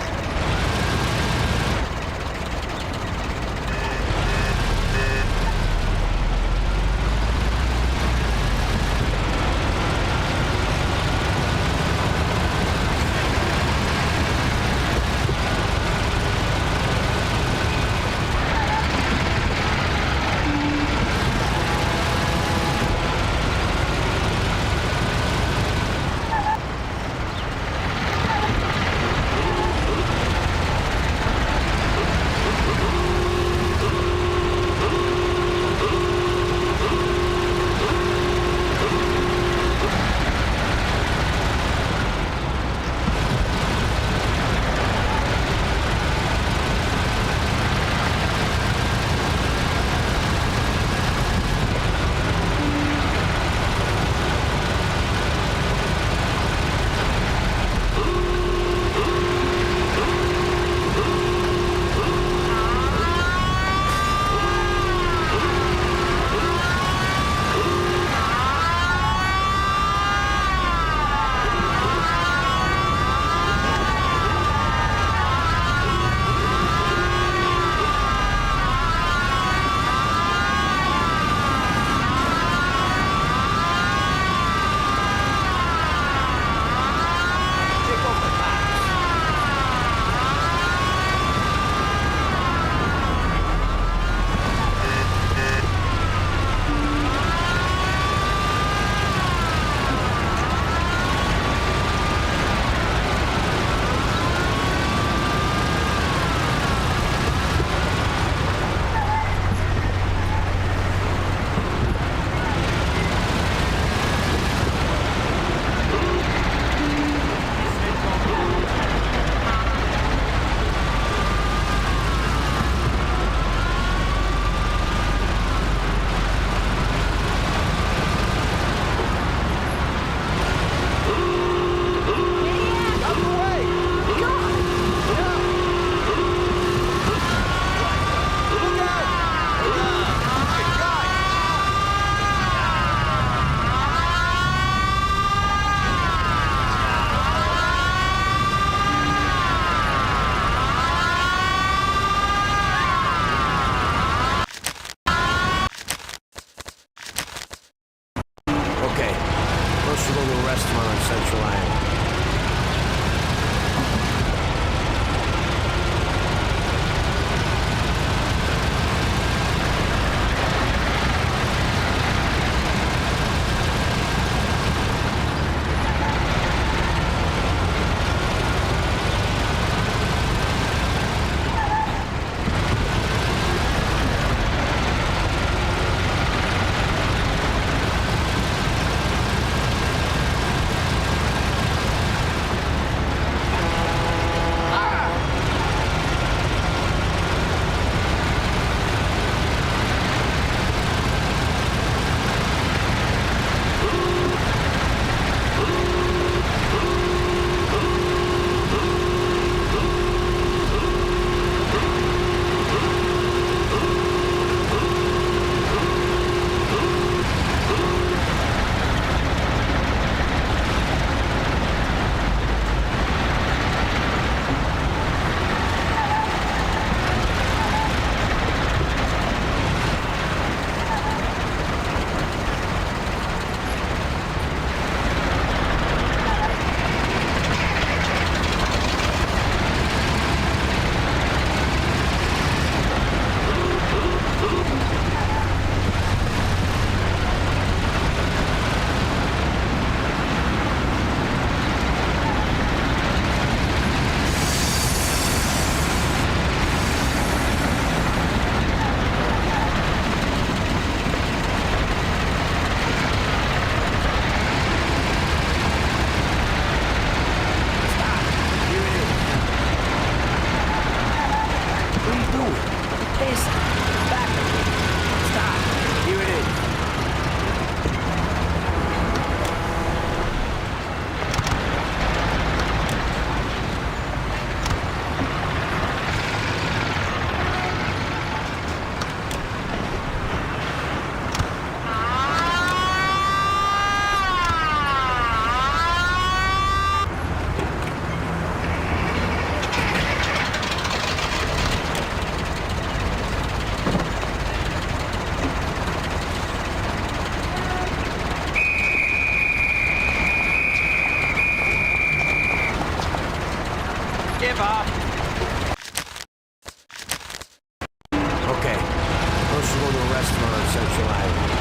S4: Okay. Let's go to a restaurant on Central Island.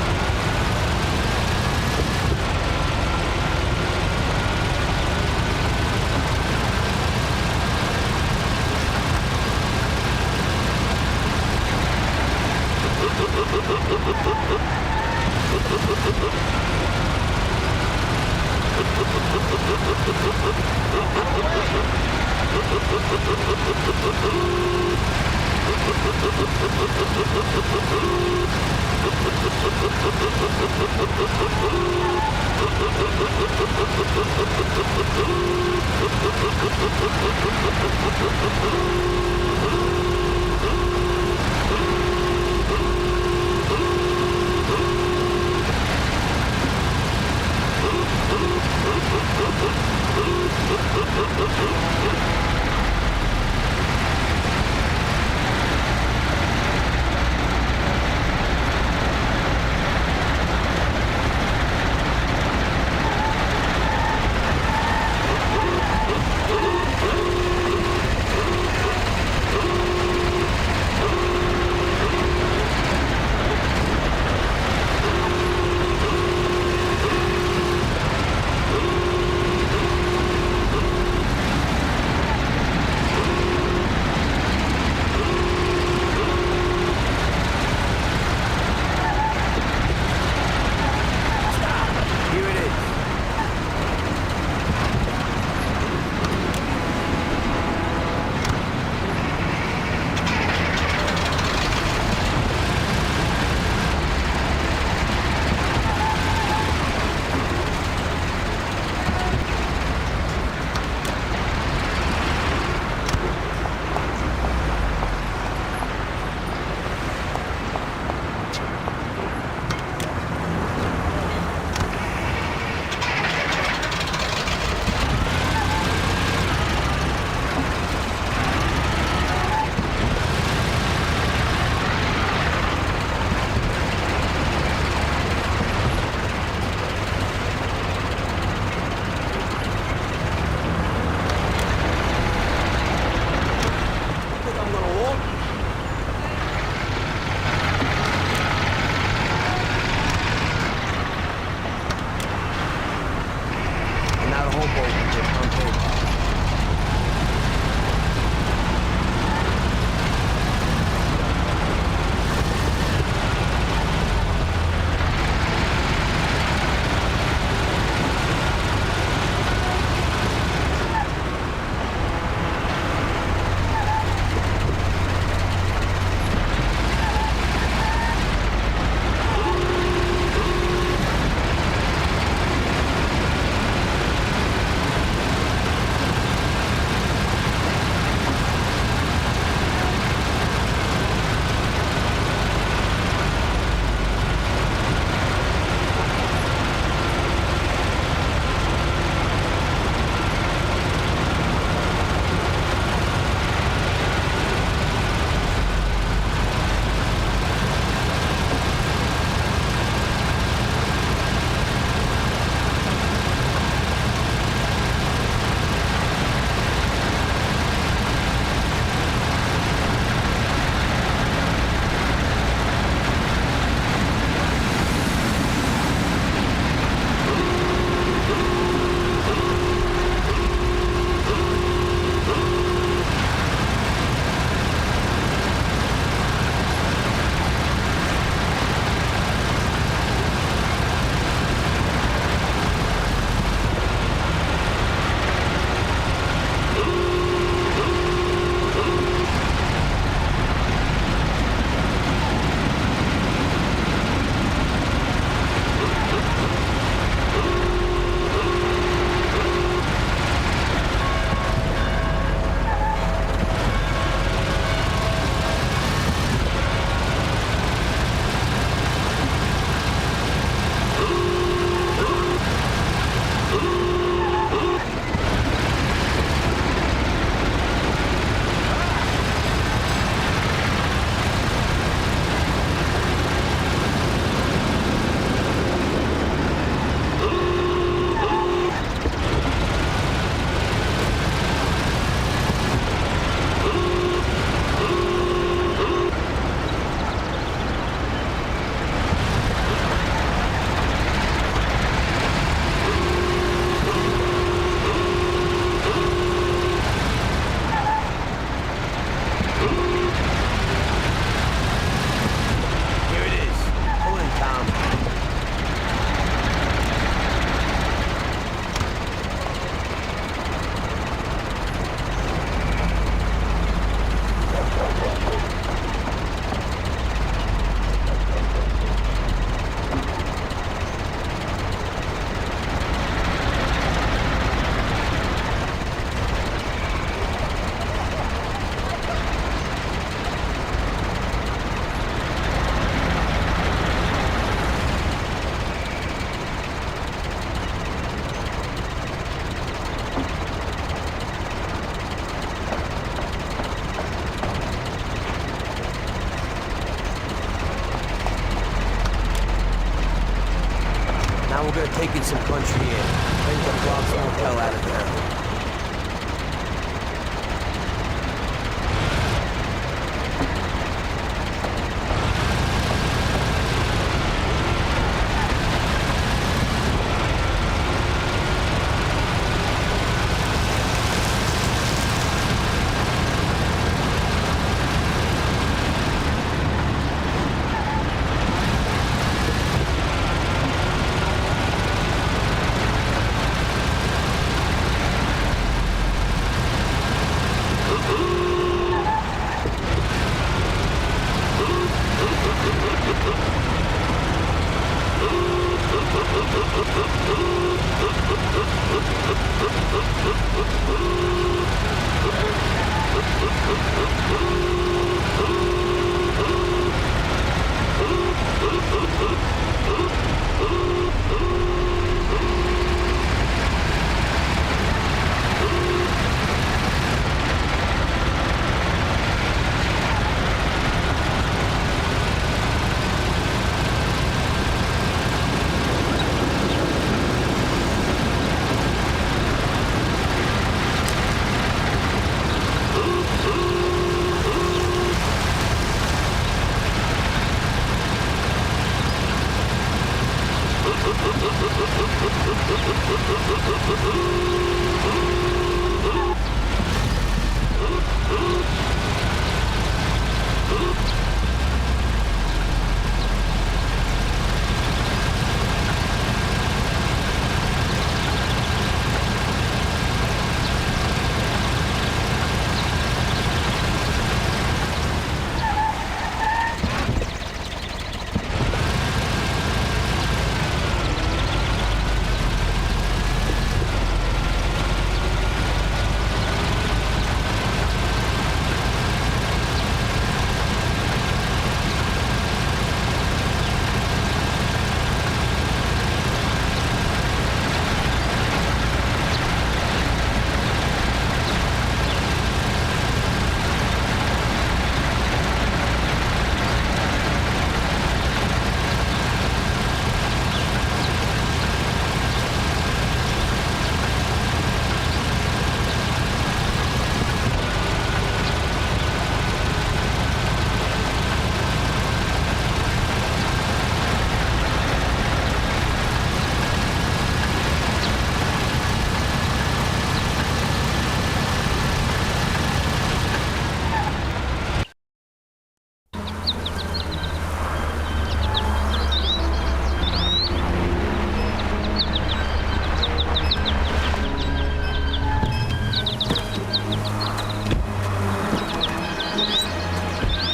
S4: we're gonna take in some country air. Then the Bronx hotel out of town.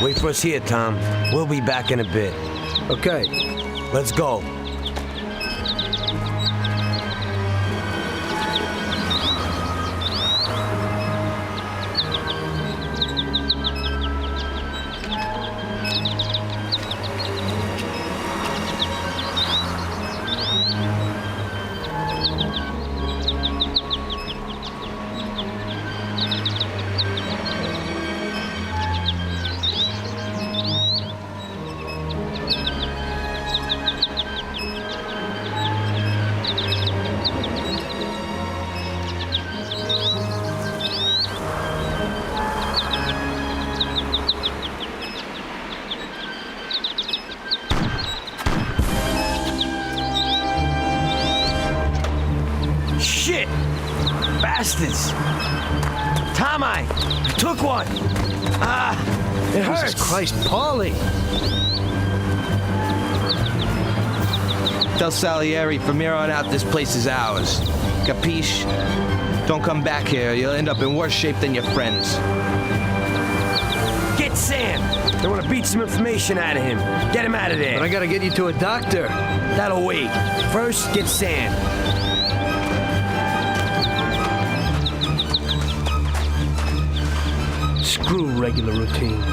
S4: Wait for us here, Tom. We'll be back in a bit.
S1: Okay.
S4: Let's go. Shit! Bastards! Tom, I took one! It hurts!
S1: Jesus Christ, Paulie!
S10: Tell Salieri from here on out this place is ours. Capiche? Don't come back here. You'll end up in worse shape than your friends.
S4: Get Sam! They want to beat some information out of him. Get him out of there.
S1: But I gotta get you to a doctor.
S4: That'll wait. First, get Sam.
S1: Screw regular routine.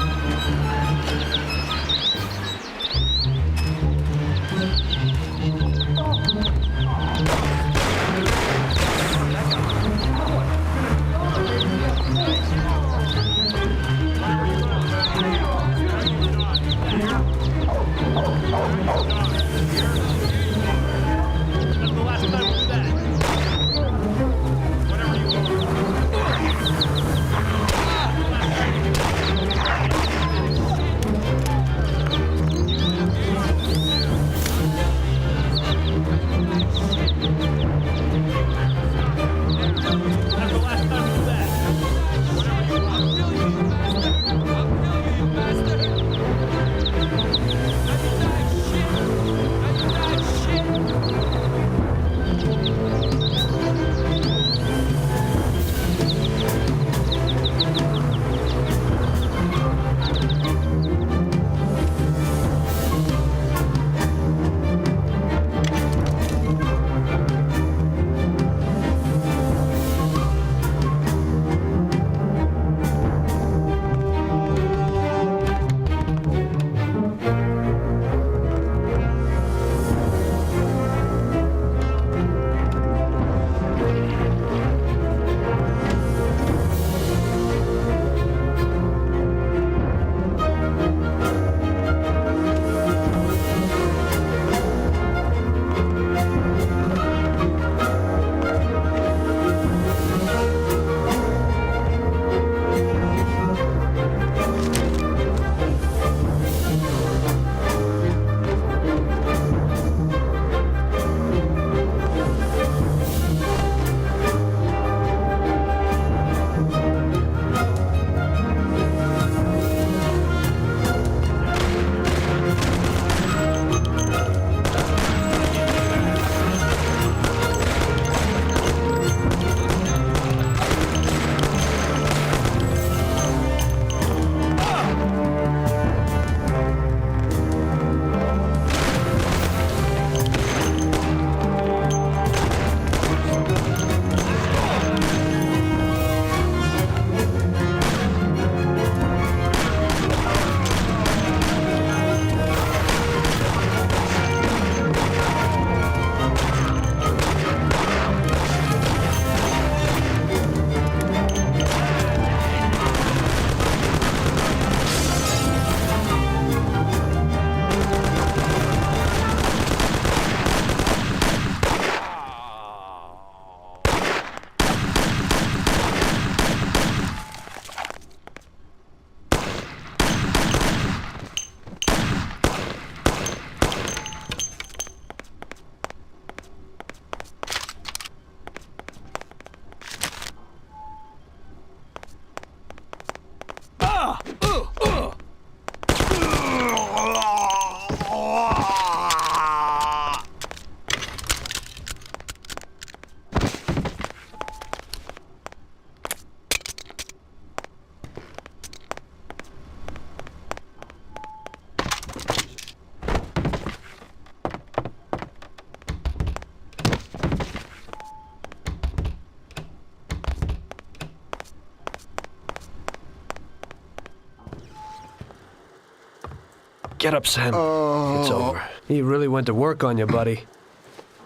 S1: Get up, Sam. It's over. He really went to work on you, buddy.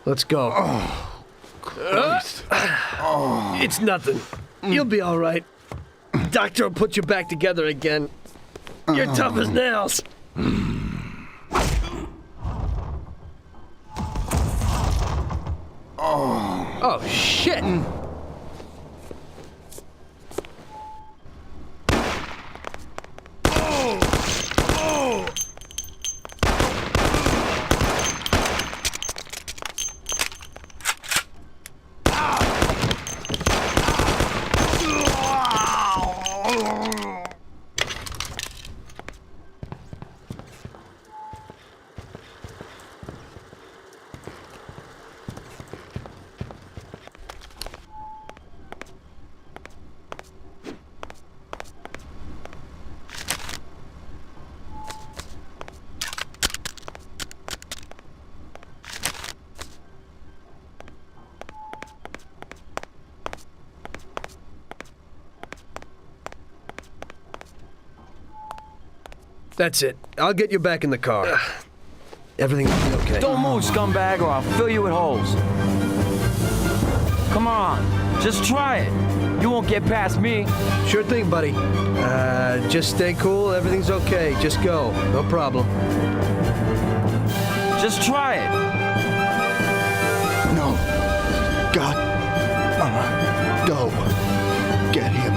S1: Let's go.
S5: Christ.
S1: It's nothing. You'll be all right. Doctor will put you back together again. You're tough as nails. Oh, shit! That's it. I'll get you back in the car. Everything will be okay.
S4: Don't move, scumbag, or I'll fill you with holes. Come on, just try it. You won't get past me.
S1: Sure thing, buddy. Just stay cool. Everything's okay. Just go. No problem.
S4: Just try it.
S5: No. God. Go. Get him.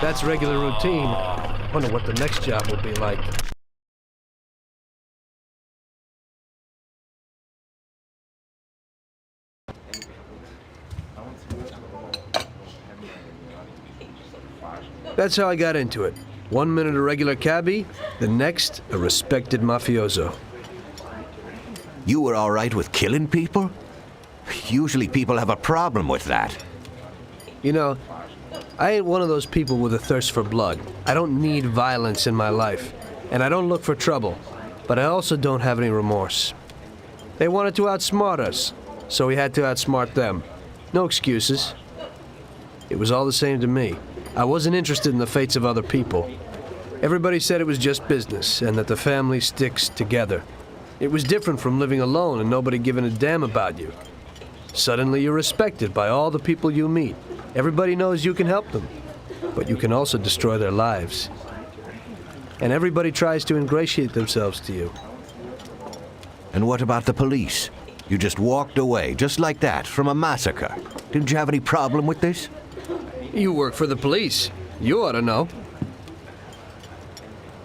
S1: that's regular routine, wonder what the next job will be like. That's how I got into it. 1 minute a regular cabbie, the next a respected mafioso.
S3: You were all right with killing people? Usually people have a problem with that.
S1: You know, I ain't one of those people with a thirst for blood. I don't need violence in my life, and I don't look for trouble, but I also don't have any remorse. They wanted to outsmart us, so we had to outsmart them. No excuses. It was all the same to me. I wasn't interested in the fates of other people. Everybody said it was just business, and that the family sticks together. It was different from living alone and nobody giving a damn about you. Suddenly you're respected by all the people you meet. Everybody knows you can help them, but you can also destroy their lives. And everybody tries to ingratiate themselves to you.
S3: And what about the police? You just walked away, just like that, from a massacre. Didn't you have any problem with this?
S1: You work for the police. You ought to know.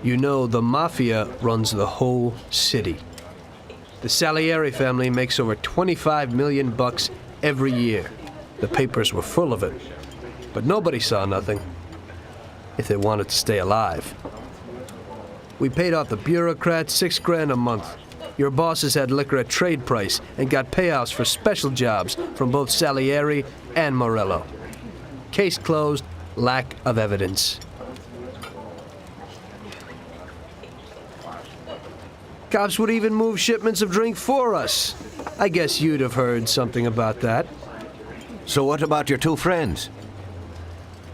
S1: You know, the Mafia runs the whole city. The Salieri family makes over 25 million bucks every year. The papers were full of it. But nobody saw nothing. If they wanted to stay alive. We paid off the bureaucrats $6 grand a month. Your bosses had liquor at trade price and got payouts for special jobs from both Salieri and Morello. Case closed, lack of evidence. Cops would even move shipments of drink for us. I guess you'd have heard something about that.
S3: So what about your two friends?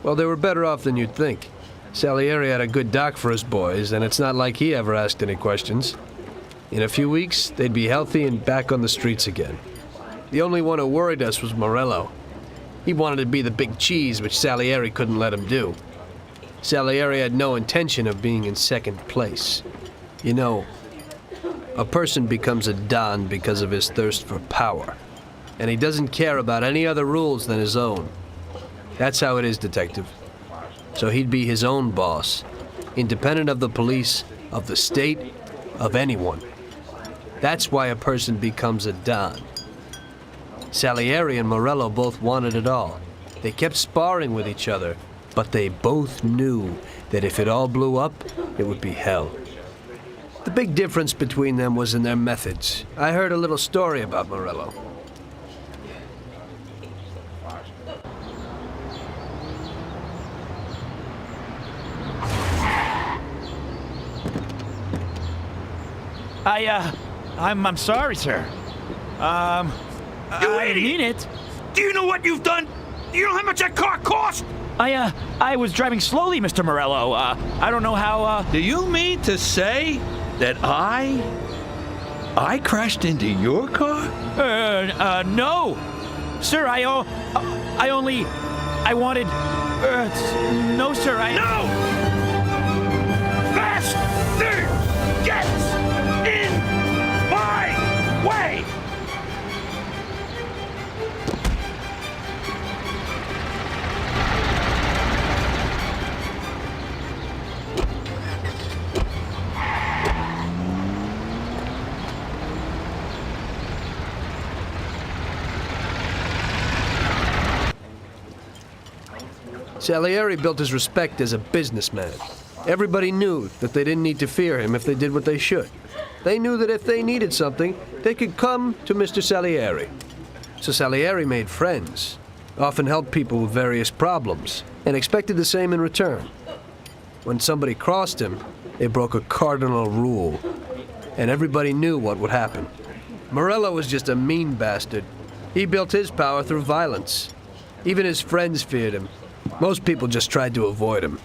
S1: Well, they were better off than you'd think. Salieri had a good doc for his boys, and it's not like he ever asked any questions. In a few weeks, they'd be healthy and back on the streets again. The only one who worried us was Morello. He wanted to be the big cheese, which Salieri couldn't let him do. Salieri had no intention of being in second place. You know, a person becomes a Don because of his thirst for power, and he doesn't care about any other rules than his own. That's how it is, Detective. So he'd be his own boss, independent of the police, of the state, of anyone. That's why a person becomes a Don. Salieri and Morello both wanted it all. They kept sparring with each other, but they both knew that if it all blew up, it would be hell. The big difference between them was in their methods. I heard a little story about Morello.
S16: I'm sorry, sir. I didn't mean it.
S17: Do you know what you've done? Do you know how much that car cost?
S16: I was driving slowly, Mr. Morello. I don't know how,
S10: Do you mean to say that I crashed into your car?
S16: No. Sir, I wanted, no, sir,
S17: No! Faster gets in my way!
S1: Salieri built his respect as a businessman. Everybody knew that they didn't need to fear him if they did what they should. They knew that if they needed something, they could come to Mr. Salieri. So Salieri made friends, often helped people with various problems, and expected the same in return. When somebody crossed him, they broke a cardinal rule, and everybody knew what would happen. Morello was just a mean bastard. He built his power through violence. Even his friends feared him. Most people just tried to avoid him.